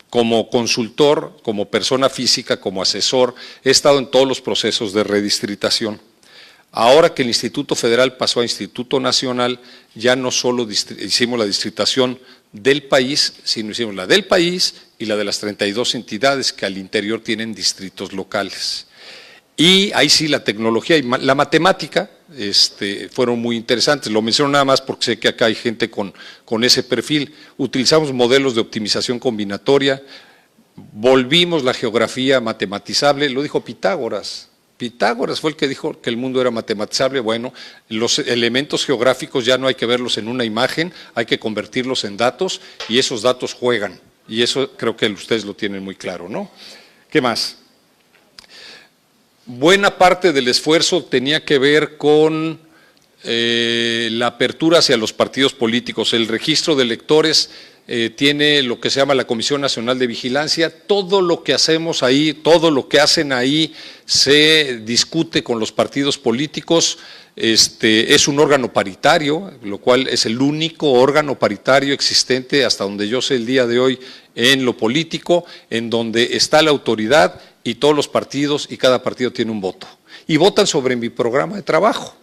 F: como consultor, como persona física, como asesor, he estado en todos los procesos de redistritación. Ahora que el Instituto Federal pasó a Instituto Nacional, ya no solo hicimos la distritación del país, sino hicimos la del país y la de las 32 entidades que al interior tienen distritos locales. Y ahí sí la tecnología y la matemática fueron muy interesantes. Lo menciono nada más porque sé que acá hay gente con ese perfil. Utilizamos modelos de optimización combinatoria, volvimos la geografía matematizable, lo dijo Pitágoras. Pitágoras fue el que dijo que el mundo era matematizable. Bueno, los elementos geográficos ya no hay que verlos en una imagen, hay que convertirlos en datos y esos datos juegan. Y eso creo que ustedes lo tienen muy claro, ¿no? ¿Qué más? Buena parte del esfuerzo tenía que ver con la apertura hacia los partidos políticos. El registro de electores tiene lo que se llama la Comisión Nacional de Vigilancia. Todo lo que hacemos ahí, todo lo que hacen ahí se discute con los partidos políticos. Es un órgano paritario, lo cual es el único órgano paritario existente hasta donde yo sé el día de hoy en lo político, en donde está la autoridad y todos los partidos y cada partido tiene un voto. Y votan sobre mi programa de trabajo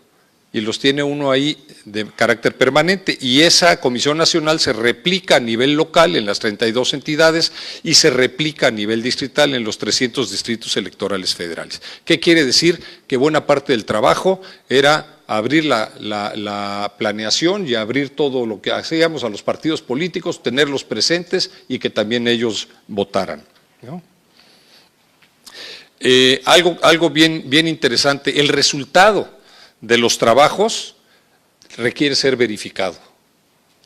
F: y los tiene uno ahí de carácter permanente. Y esa Comisión Nacional se replica a nivel local en las 32 entidades y se replica a nivel distrital en los 300 distritos electorales federales. ¿Qué quiere decir? Que buena parte del trabajo era abrir la planeación y abrir todo lo que hacíamos a los partidos políticos, tenerlos presentes y que también ellos votaran, ¿no? Algo bien interesante, el resultado de los trabajos requiere ser verificado,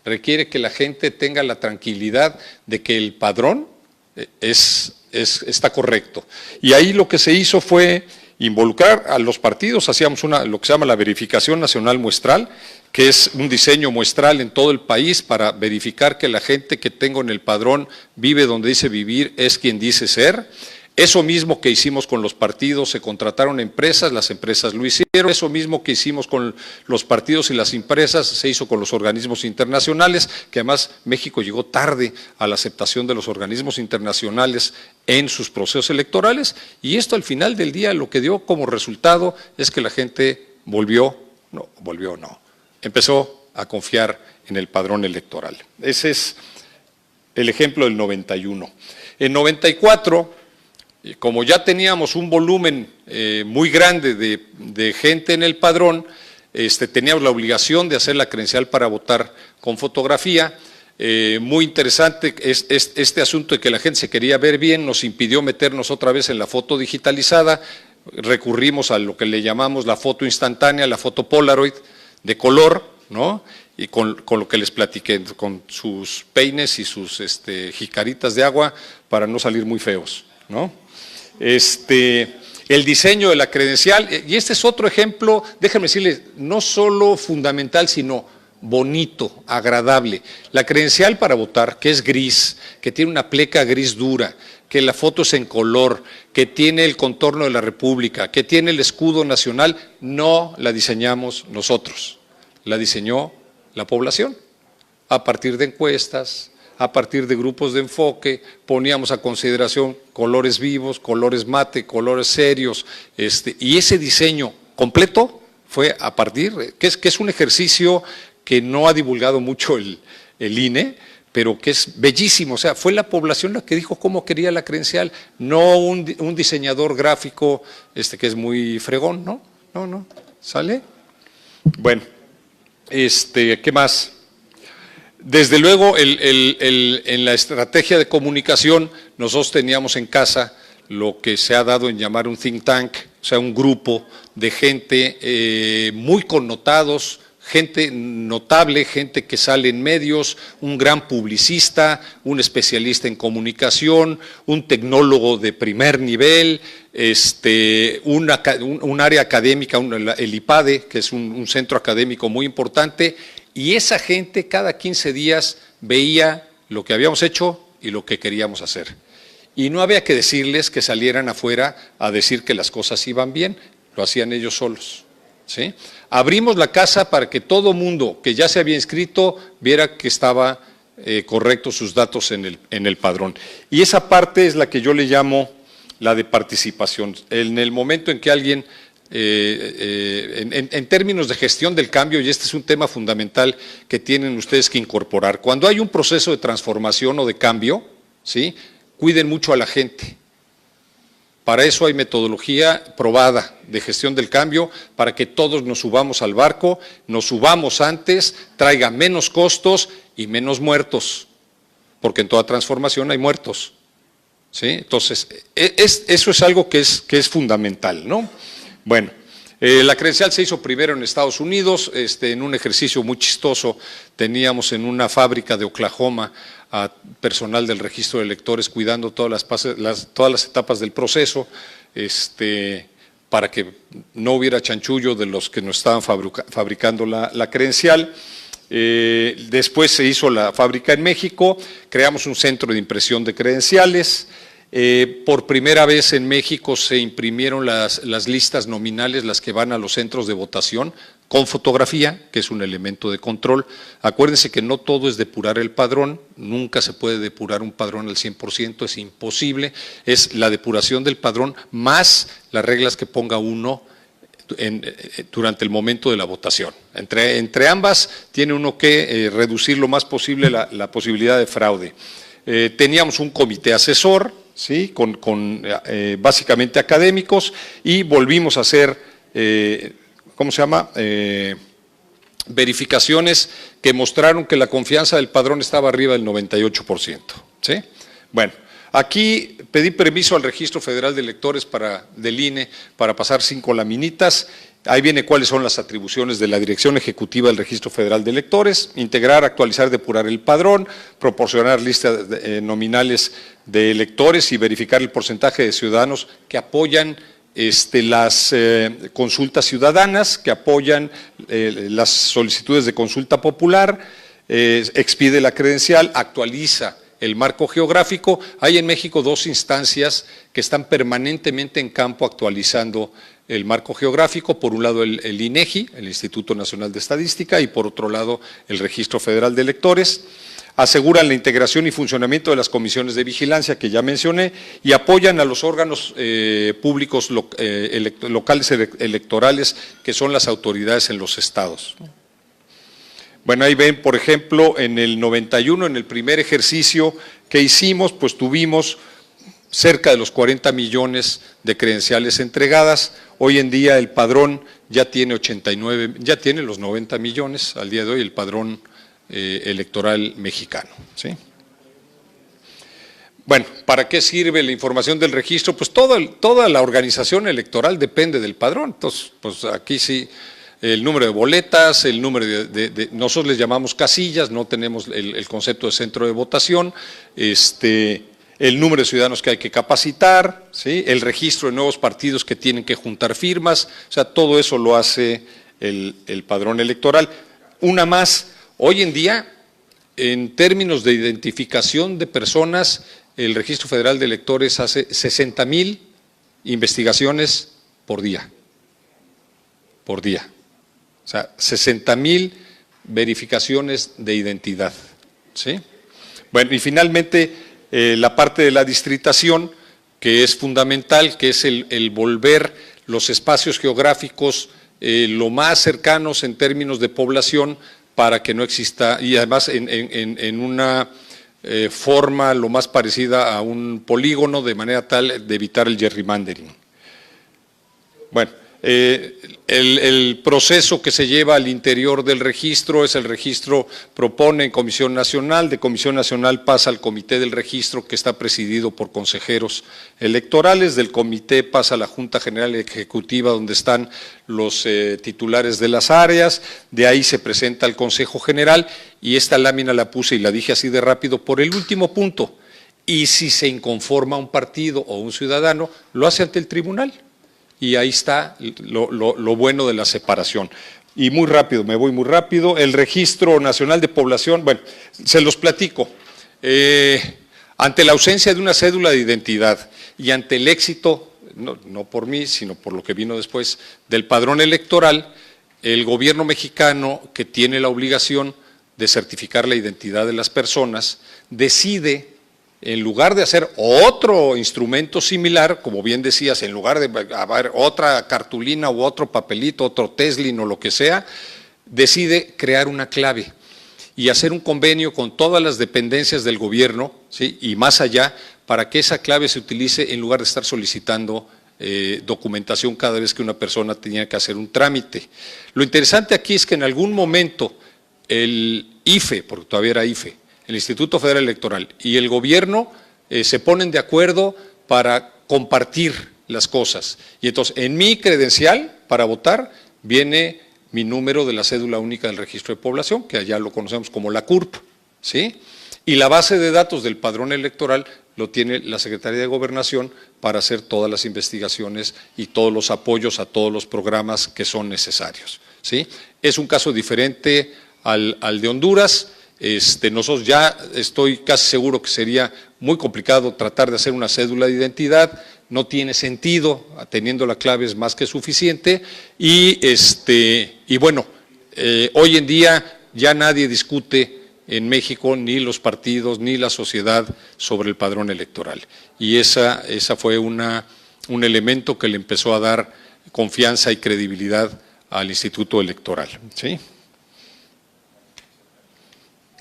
F: requiere que la gente tenga la tranquilidad de que el padrón está correcto. Y ahí lo que se hizo fue involucrar a los partidos, hacíamos lo que se llama la verificación nacional muestral, que es un diseño muestral en todo el país para verificar que la gente que tengo en el padrón vive donde dice vivir, es quien dice ser. Eso mismo que hicimos con los partidos, se contrataron empresas, las empresas lo hicieron. Eso mismo que hicimos con los partidos y las empresas se hizo con los organismos internacionales, que además México llegó tarde a la aceptación de los organismos internacionales en sus procesos electorales, y esto al final del día lo que dio como resultado es que la gente empezó a confiar en el padrón electoral. Ese es el ejemplo del 91. En 94, como ya teníamos un volumen muy grande de gente en el padrón, teníamos la obligación de hacer la credencial para votar con fotografía. Muy interesante este asunto de que la gente se quería ver bien, nos impidió meternos otra vez en la foto digitalizada. Recurrimos a lo que le llamamos la foto instantánea, la foto Polaroid de color, ¿no? Y con lo que les platiqué, con sus peines y sus jicaritas de agua para no salir muy feos, ¿no? El diseño de la credencial, y este es otro ejemplo, déjenme decirles, no solo fundamental, sino bonito, agradable. La credencial para votar, que es gris, que tiene una pleca gris dura, que la foto es en color, que tiene el contorno de la República, que tiene el escudo nacional, no la diseñamos nosotros, la diseñó la población, a partir de encuestas, a partir de grupos de enfoque, poníamos a consideración colores vivos, colores mate, colores serios, y ese diseño completo fue a partir, que es un ejercicio que no ha divulgado mucho el INE, pero que es bellísimo. O sea, fue la población la que dijo cómo quería la credencial, no un diseñador gráfico que es muy fregón, ¿no? No, ¿sale? Bueno, ¿qué más? Desde luego, en la estrategia de comunicación, nosotros teníamos en casa lo que se ha dado en llamar un think tank, o sea, un grupo de gente muy connotados, gente notable, gente que sale en medios, un gran publicista, un especialista en comunicación, un tecnólogo de primer nivel, un área académica, el IPADE, que es un centro académico muy importante, y esa gente cada 15 días veía lo que habíamos hecho y lo que queríamos hacer. Y no había que decirles que salieran afuera a decir que las cosas iban bien, lo hacían ellos solos, ¿sí? Abrimos la casa para que todo mundo que ya se había inscrito viera que estaba correctos sus datos en el padrón. Y esa parte es la que yo le llamo la de participación. En el momento en que alguien, en términos de gestión del cambio, y este es un tema fundamental que tienen ustedes que incorporar, cuando hay un proceso de transformación o de cambio, ¿sí?, cuiden mucho a la gente. Para eso hay metodología probada de gestión del cambio, para que todos nos subamos al barco, nos subamos antes, traiga menos costos y menos muertos, porque en toda transformación hay muertos, ¿sí? Entonces, eso es algo que es fundamental, ¿no? Bueno, la credencial se hizo primero en Estados Unidos, en un ejercicio muy chistoso. Teníamos en una fábrica de Oklahoma a personal del registro de electores cuidando todas las etapas del proceso, para que no hubiera chanchullo de los que nos estaban fabricando la credencial. Después se hizo la fábrica en México, creamos un centro de impresión de credenciales. Por primera vez en México se imprimieron las listas nominales, las que van a los centros de votación, con fotografía, que es un elemento de control. Acuérdense que no todo es depurar el padrón, nunca se puede depurar un padrón al 100%, es imposible, es la depuración del padrón más las reglas que ponga uno durante el momento de la votación. Entre ambas tiene uno que reducir lo más posible la posibilidad de fraude. Teníamos un comité asesor, ¿sí?, con básicamente académicos, y volvimos a hacer, verificaciones que mostraron que la confianza del padrón estaba arriba del 98%, ¿sí? Bueno, aquí pedí permiso al Registro Federal de Electores del INE para pasar 5 laminitas. Ahí viene cuáles son las atribuciones de la Dirección Ejecutiva del Registro Federal de Electores: integrar, actualizar, depurar el padrón, proporcionar listas nominales de electores y verificar el porcentaje de ciudadanos que apoyan las consultas ciudadanas, que apoyan las solicitudes de consulta popular, expide la credencial, actualiza el marco geográfico. Hay en México 2 instancias que están permanentemente en campo actualizando el marco geográfico, por un lado el INEGI, el Instituto Nacional de Estadística, y por otro lado el Registro Federal de Electores. Aseguran la integración y funcionamiento de las comisiones de vigilancia que ya mencioné y apoyan a los órganos públicos locales electorales, que son las autoridades en los estados. Bueno, ahí ven, por ejemplo, en el 91, en el primer ejercicio que hicimos, pues tuvimos cerca de los 40 millones de credenciales entregadas. Hoy en día el padrón ya tiene los 90 millones, al día de hoy el padrón electoral mexicano, ¿sí? Bueno, ¿para qué sirve la información del registro? Pues toda la organización electoral depende del padrón. Entonces, pues aquí sí, el número de boletas, el número nosotros les llamamos casillas, no tenemos el concepto de centro de votación, el número de ciudadanos que hay que capacitar, ¿sí? El registro de nuevos partidos que tienen que juntar firmas, o sea, todo eso lo hace el padrón electoral. Una más. Hoy en día, en términos de identificación de personas, el Registro Federal de Electores hace 60,000 investigaciones por día. Por día. O sea, 60,000 verificaciones de identidad, ¿sí? Bueno, y finalmente, la parte de la distritación, que es fundamental, que es el volver los espacios geográficos lo más cercanos en términos de población, para que no exista, y además en una forma lo más parecida a un polígono, de manera tal de evitar el gerrymandering. Bueno, el proceso que se lleva al interior del registro es: el registro propone en Comisión Nacional, de Comisión Nacional pasa al Comité del Registro, que está presidido por consejeros electorales, del comité pasa a la Junta General Ejecutiva, donde están los titulares de las áreas, de ahí se presenta al Consejo General, y esta lámina la puse y la dije así de rápido por el último punto: y si se inconforma un partido o un ciudadano, lo hace ante el tribunal. Y ahí está lo bueno de la separación. Y muy rápido, me voy muy rápido. El Registro Nacional de Población, bueno, se los platico. Ante la ausencia de una cédula de identidad y ante el éxito, no por mí, sino por lo que vino después, del padrón electoral, el gobierno mexicano, que tiene la obligación de certificar la identidad de las personas, decide, en lugar de hacer otro instrumento similar, como bien decías, en lugar de haber otra cartulina u otro papelito, otro Teslin o lo que sea, decide crear una clave y hacer un convenio con todas las dependencias del gobierno, ¿sí? Y más allá, para que esa clave se utilice en lugar de estar solicitando documentación cada vez que una persona tenía que hacer un trámite. Lo interesante aquí es que en algún momento el IFE, porque todavía era IFE, el Instituto Federal Electoral y el gobierno se ponen de acuerdo para compartir las cosas. Y entonces, en mi credencial para votar viene mi número de la cédula única del registro de población, que allá lo conocemos como la CURP, ¿sí? Y la base de datos del padrón electoral lo tiene la Secretaría de Gobernación para hacer todas las investigaciones y todos los apoyos a todos los programas que son necesarios, ¿sí? Es un caso diferente al de Honduras. Nosotros ya estoy casi seguro que sería muy complicado tratar de hacer una cédula de identidad, no tiene sentido, teniendo la clave es más que suficiente, y bueno, hoy en día ya nadie discute en México, ni los partidos, ni la sociedad, sobre el padrón electoral, y esa fue un elemento que le empezó a dar confianza y credibilidad al Instituto Electoral, ¿sí?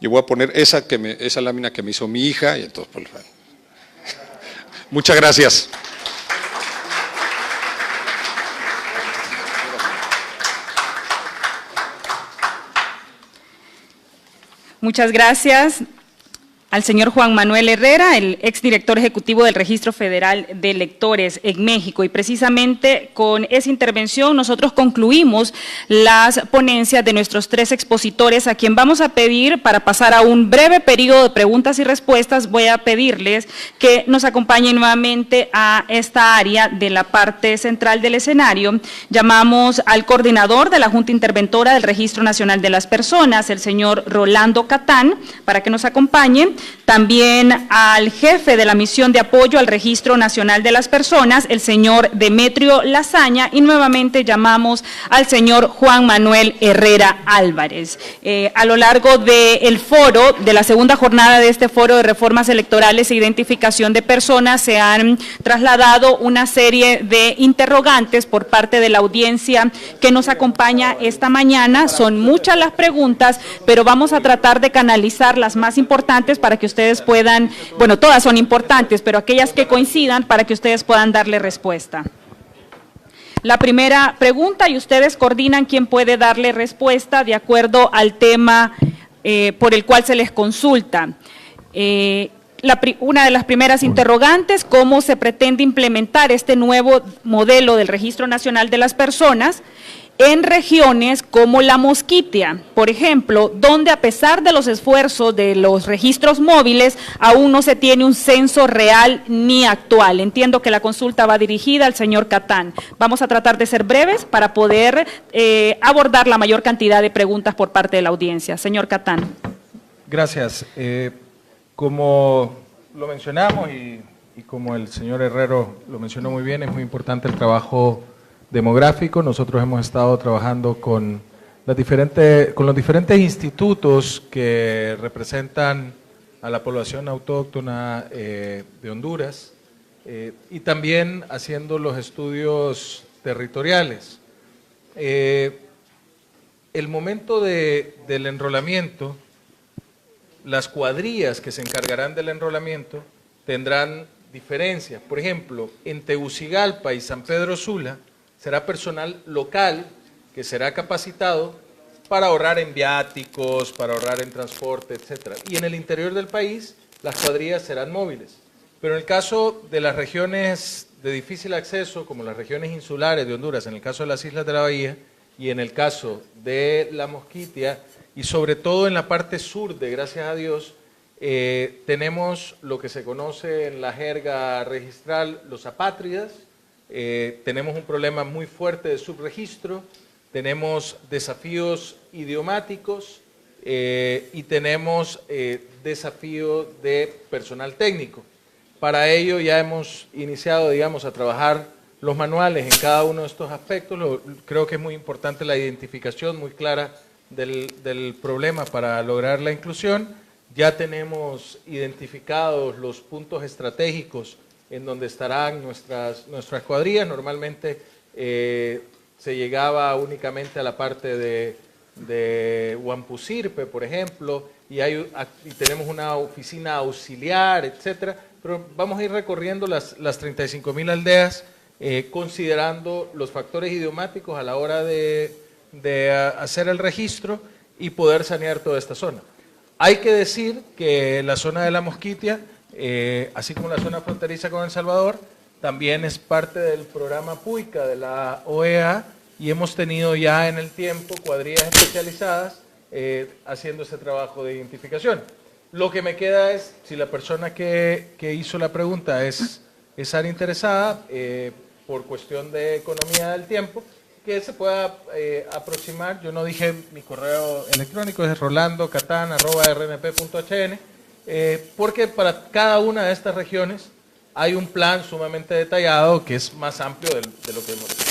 F: Yo voy a poner esa lámina que me hizo mi hija, y entonces, pues, muchas gracias.
A: Muchas gracias al señor Juan Manuel Herrera, el exdirector ejecutivo del Registro Federal de Electores en México. Y precisamente con esa intervención nosotros concluimos las ponencias de nuestros 3 expositores, a quien vamos a pedir, para pasar a un breve periodo de preguntas y respuestas, voy a pedirles que nos acompañen nuevamente a esta área de la parte central del escenario. Llamamos al coordinador de la Junta Interventora del Registro Nacional de las Personas, el señor Rolando Catán, para que nos acompañe. también al jefe de la misión de apoyo al Registro Nacional de las Personas, el señor Demetrio Lasaña, y nuevamente llamamos al señor Juan Manuel Herrera Álvarez. A lo largo del foro, de la segunda jornada de este foro de reformas electorales e identificación de personas, se han trasladado una serie de interrogantes por parte de la audiencia que nos acompaña esta mañana. Son muchas las preguntas, pero vamos a tratar de canalizar las más importantes para que ustedes puedan, bueno, todas son importantes, pero aquellas que coincidan para que ustedes puedan darle respuesta. La primera pregunta, y ustedes coordinan quién puede darle respuesta de acuerdo al tema por el cual se les consulta. Una de las primeras interrogantes, ¿cómo se pretende implementar este nuevo modelo del Registro Nacional de las Personas en regiones como la Mosquitia, por ejemplo, donde a pesar de los esfuerzos de los registros móviles, aún no se tiene un censo real ni actual? Entiendo que la consulta va dirigida al señor Catán. Vamos a tratar de ser breves para poder abordar la mayor cantidad de preguntas por parte de la audiencia. Señor Catán.
D: Gracias. Como lo mencionamos y como el señor Herrero lo mencionó muy bien, es muy importante el trabajo demográfico. Nosotros hemos estado trabajando con los diferentes institutos que representan a la población autóctona de Honduras y también haciendo los estudios territoriales. El momento del enrolamiento, las cuadrillas que se encargarán del enrolamiento tendrán diferencias. Por ejemplo, en Tegucigalpa y San Pedro Sula será personal local que será capacitado para ahorrar en viáticos, para ahorrar en transporte, etc. Y en el interior del país las cuadrillas serán móviles. Pero en el caso de las regiones de difícil acceso, como las regiones insulares de Honduras, en el caso de las Islas de la Bahía y en el caso de la Mosquitia, y sobre todo en la parte sur de Gracias a Dios, tenemos lo que se conoce en la jerga registral los apátridas. Tenemos un problema muy fuerte de subregistro, tenemos desafíos idiomáticos y tenemos desafío de personal técnico. Para ello ya hemos iniciado, digamos, a trabajar los manuales en cada uno de estos aspectos. Creo que es muy importante la identificación muy clara del problema para lograr la inclusión. Ya tenemos identificados los puntos estratégicos en donde estarán nuestras cuadrillas. Normalmente se llegaba únicamente a la parte de Huampusirpe, por ejemplo, y tenemos una oficina auxiliar, etcétera, pero vamos a ir recorriendo las 35.000 aldeas, considerando los factores idiomáticos a la hora de hacer el registro y poder sanear toda esta zona. Hay que decir que la zona de la Mosquitia, así como la zona fronteriza con El Salvador, también es parte del programa PUICA de la OEA y hemos tenido ya en el tiempo cuadrillas especializadas haciendo ese trabajo de identificación. Lo que me queda es, si la persona que hizo la pregunta es área interesada, por cuestión de economía del tiempo, que se pueda aproximar. Yo no dije mi correo electrónico, es rolando.catan@rnp.hn, porque para cada una de estas regiones hay un plan sumamente detallado que es más amplio de lo que hemos hecho.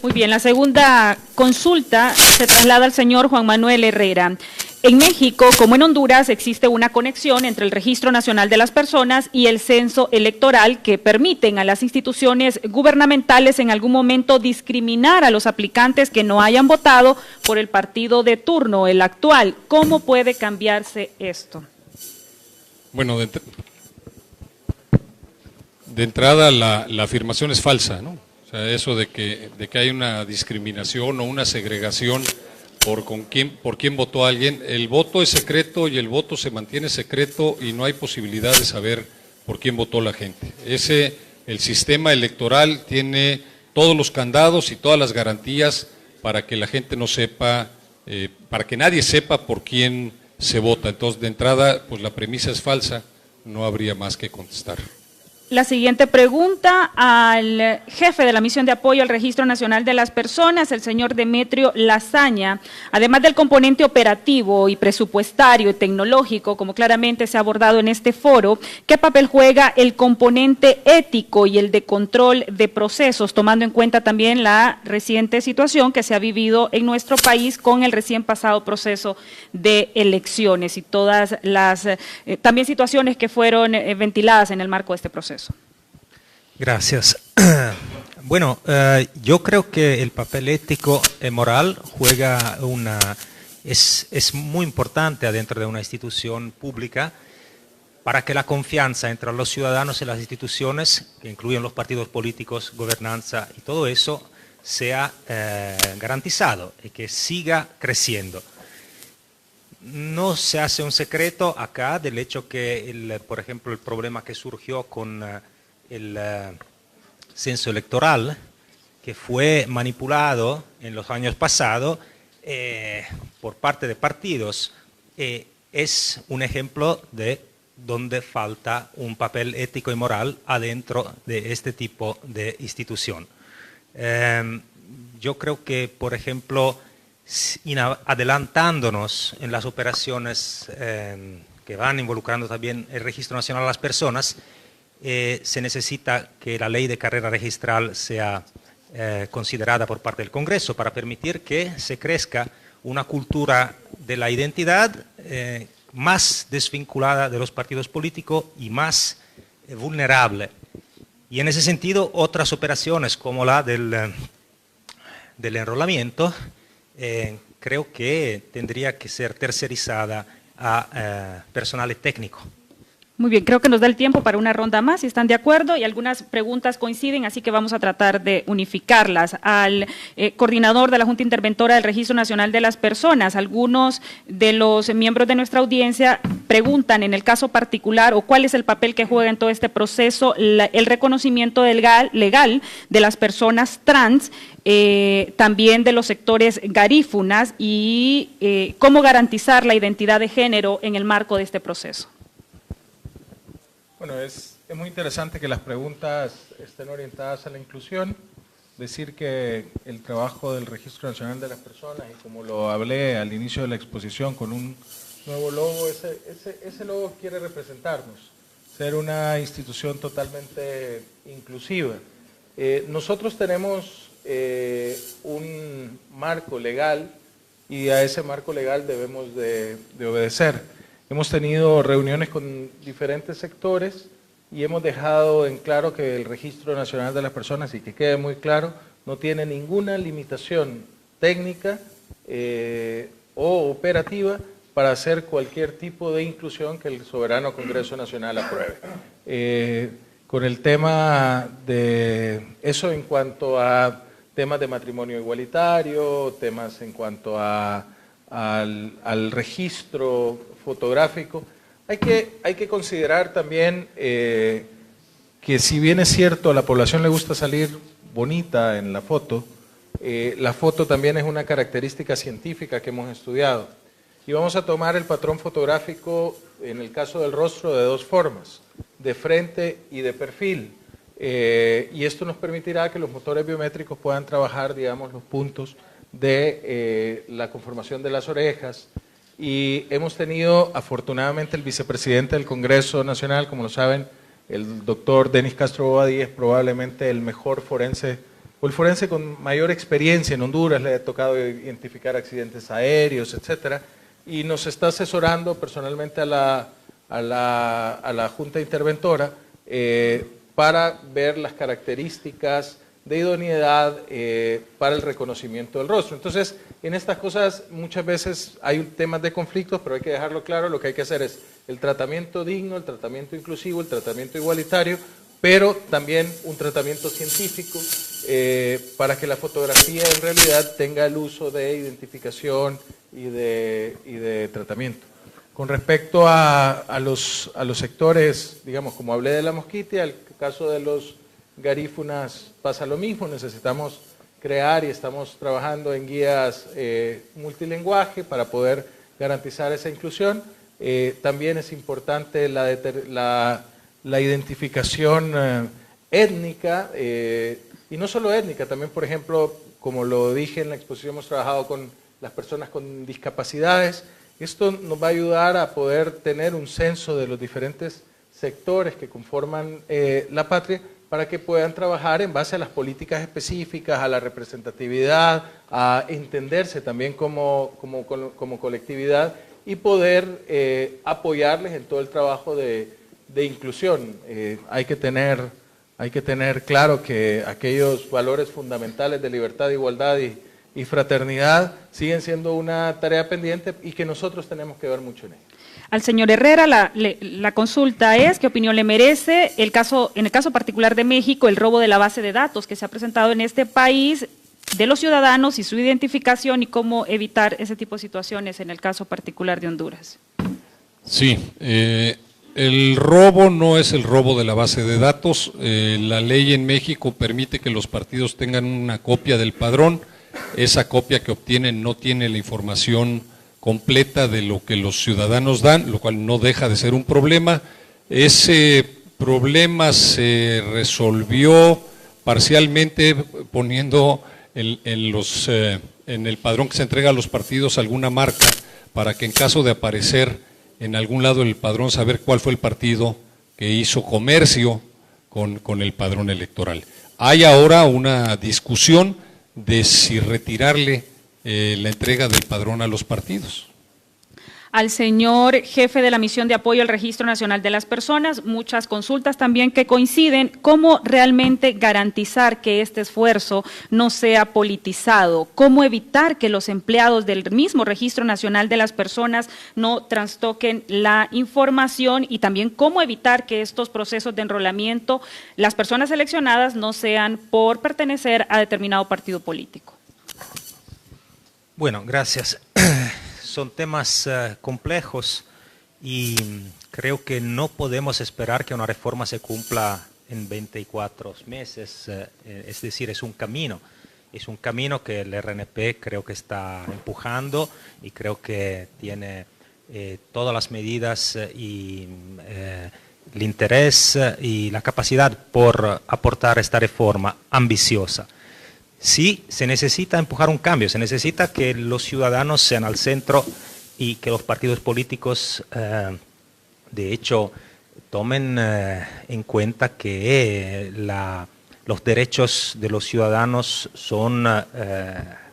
A: Muy bien, la segunda consulta se traslada al señor Juan Manuel Herrera. En México, como en Honduras, existe una conexión entre el Registro Nacional de las Personas y el censo electoral que permiten a las instituciones gubernamentales en algún momento discriminar a los aplicantes que no hayan votado por el partido de turno, el actual. ¿Cómo puede cambiarse esto?
F: Bueno, de entrada la afirmación es falsa, ¿no? O sea, eso de que hay una discriminación o una segregación por quién votó a alguien. El voto es secreto y el voto se mantiene secreto y no hay posibilidad de saber por quién votó la gente. El sistema electoral tiene todos los candados y todas las garantías para que la gente no sepa, para que nadie sepa por quién se vota. Entonces, de entrada, pues la premisa es falsa, no habría más que contestar.
A: La siguiente pregunta al jefe de la misión de apoyo al Registro Nacional de las Personas, el señor Demetrio Lasaña. Además del componente operativo y presupuestario y tecnológico, como claramente se ha abordado en este foro, ¿qué papel juega el componente ético y el de control de procesos, tomando en cuenta también la reciente situación que se ha vivido en nuestro país con el recién pasado proceso de elecciones y todas las también situaciones que fueron ventiladas en el marco de este proceso?
E: Gracias. Bueno, yo creo que el papel ético y moral juega es muy importante adentro de una institución pública para que la confianza entre los ciudadanos y las instituciones, que incluyen los partidos políticos, gobernanza y todo eso, sea garantizado y que siga creciendo. No se hace un secreto acá del hecho que, por ejemplo, el problema que surgió con el censo electoral, que fue manipulado en los años pasados por parte de partidos, es un ejemplo de donde falta un papel ético y moral adentro de este tipo de institución. Yo creo que, por ejemplo, adelantándonos en las operaciones que van involucrando también el Registro Nacional de las Personas, se necesita que la ley de carrera registral sea considerada por parte del Congreso para permitir que se crezca una cultura de la identidad más desvinculada de los partidos políticos y más vulnerable. Y en ese sentido, otras operaciones como la del enrolamiento, creo que tendría que ser tercerizada a personal técnico.
A: Muy bien, creo que nos da el tiempo para una ronda más, si están de acuerdo, y algunas preguntas coinciden, así que vamos a tratar de unificarlas. Al coordinador de la Junta Interventora del Registro Nacional de las Personas, algunos de los miembros de nuestra audiencia preguntan en el caso particular o cuál es el papel que juega en todo este proceso el reconocimiento legal de las personas trans, también de los sectores garífunas y cómo garantizar la identidad de género en el marco de este proceso.
D: Bueno, es muy interesante que las preguntas estén orientadas a la inclusión. Decir que el trabajo del Registro Nacional de las Personas, y como lo hablé al inicio de la exposición con un nuevo logo, ese logo quiere representarnos, ser una institución totalmente inclusiva. Nosotros tenemos un marco legal y a ese marco legal debemos de obedecer. Hemos tenido reuniones con diferentes sectores y hemos dejado en claro que el Registro Nacional de las Personas, y que quede muy claro, no tiene ninguna limitación técnica o operativa para hacer cualquier tipo de inclusión que el soberano Congreso Nacional apruebe. Con el tema de eso en cuanto a temas de matrimonio igualitario, temas en cuanto al registro fotográfico, hay que considerar también que si bien es cierto a la población le gusta salir bonita en la foto también es una característica científica que hemos estudiado. Y vamos a tomar el patrón fotográfico en el caso del rostro de dos formas, de frente y de perfil. Y esto nos permitirá que los motores biométricos puedan trabajar, digamos, los puntos de la conformación de las orejas. Y hemos tenido, afortunadamente, el vicepresidente del Congreso Nacional, como lo saben, el doctor Denis Castro Bobadilla, es probablemente el mejor forense, o el forense con mayor experiencia en Honduras, le ha tocado identificar accidentes aéreos, etcétera, y nos está asesorando personalmente a la Junta Interventora para ver las características de idoneidad para el reconocimiento del rostro. Entonces, en estas cosas muchas veces hay temas de conflictos, pero hay que dejarlo claro, lo que hay que hacer es el tratamiento digno, el tratamiento inclusivo, el tratamiento igualitario, pero también un tratamiento científico para que la fotografía en realidad tenga el uso de identificación y de tratamiento. Con respecto a los sectores, digamos, como hablé de la mosquitia, el caso de los garífunas pasa lo mismo, necesitamos crear y estamos trabajando en guías multilingüaje para poder garantizar esa inclusión. También es importante la identificación étnica, y no solo étnica, también por ejemplo, como lo dije en la exposición, hemos trabajado con las personas con discapacidades. Esto nos va a ayudar a poder tener un censo de los diferentes sectores que conforman la patria, para que puedan trabajar en base a las políticas específicas, a la representatividad, a entenderse también como colectividad y poder apoyarles en todo el trabajo de inclusión. Hay que tener claro que aquellos valores fundamentales de libertad, igualdad y fraternidad siguen siendo una tarea pendiente y que nosotros tenemos que ver mucho en ello.
A: Al señor Herrera, la consulta es, ¿qué opinión le merece en el caso particular de México, el robo de la base de datos que se ha presentado en este país de los ciudadanos y su identificación y cómo evitar ese tipo de situaciones en el caso particular de Honduras?
F: Sí, el robo no es el robo de la base de datos. La ley en México permite que los partidos tengan una copia del padrón. Esa copia que obtienen no tiene la información completa de lo que los ciudadanos dan, lo cual no deja de ser un problema. Ese problema se resolvió parcialmente poniendo en el padrón que se entrega a los partidos alguna marca para que en caso de aparecer en algún lado del padrón, saber cuál fue el partido que hizo comercio con el padrón electoral. Hay ahora una discusión de si retirarle la entrega del padrón a los partidos.
A: Al señor jefe de la misión de apoyo al Registro Nacional de las Personas, muchas consultas también que coinciden, ¿cómo realmente garantizar que este esfuerzo no sea politizado? ¿Cómo evitar que los empleados del mismo Registro Nacional de las Personas no trastoquen la información? Y también, ¿cómo evitar que estos procesos de enrolamiento, las personas seleccionadas no sean por pertenecer a determinado partido político?
E: Bueno, gracias. Son temas complejos y creo que no podemos esperar que una reforma se cumpla en 24 meses, es decir, es un camino que el RNP creo que está empujando y creo que tiene todas las medidas y el interés y la capacidad por aportar esta reforma ambiciosa. Sí, se necesita empujar un cambio, se necesita que los ciudadanos sean al centro y que los partidos políticos, de hecho, tomen en cuenta que los derechos de los ciudadanos son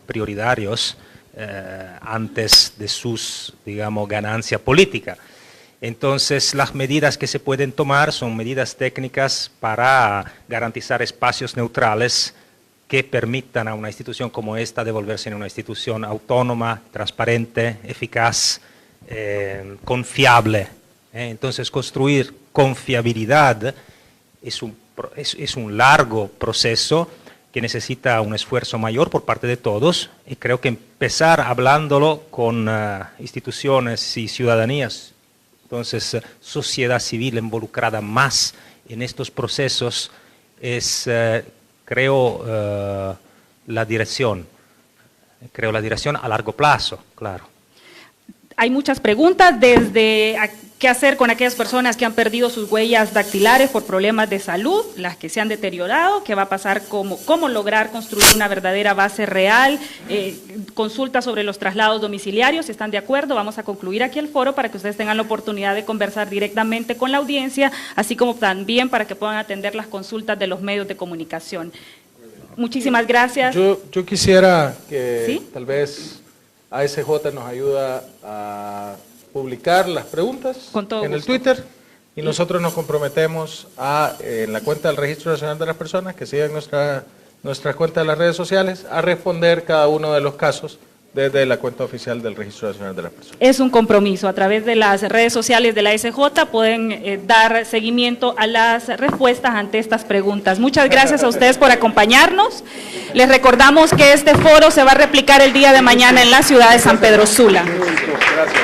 E: prioritarios antes de sus, digamos, ganancia política. Entonces, las medidas que se pueden tomar son medidas técnicas para garantizar espacios neutrales que permitan a una institución como esta devolverse en una institución autónoma, transparente, eficaz, confiable. Entonces, construir confiabilidad es un largo proceso que necesita un esfuerzo mayor por parte de todos, y creo que empezar hablándolo con instituciones y ciudadanías, entonces sociedad civil involucrada más en estos procesos es... Creo la dirección a largo plazo, claro.
A: Hay muchas preguntas, desde qué hacer con aquellas personas que han perdido sus huellas dactilares por problemas de salud, las que se han deteriorado, qué va a pasar, cómo lograr construir una verdadera base real, consultas sobre los traslados domiciliarios, si están de acuerdo. Vamos a concluir aquí el foro para que ustedes tengan la oportunidad de conversar directamente con la audiencia, así como también para que puedan atender las consultas de los medios de comunicación. Muchísimas gracias.
D: Yo quisiera que
A: ¿sí?
D: Tal vez ASJ nos ayuda a publicar las preguntas en el Twitter, y nosotros nos comprometemos en la cuenta del Registro Nacional de las Personas, que sigan nuestra cuenta de las redes sociales, a responder cada uno de los casos desde la cuenta oficial del Registro Nacional de las Personas.
A: Es un compromiso. A través de las redes sociales de la SJ pueden dar seguimiento a las respuestas ante estas preguntas. Muchas gracias a ustedes por acompañarnos. Les recordamos que este foro se va a replicar el día de mañana en la ciudad de San Pedro Sula.
D: Gracias.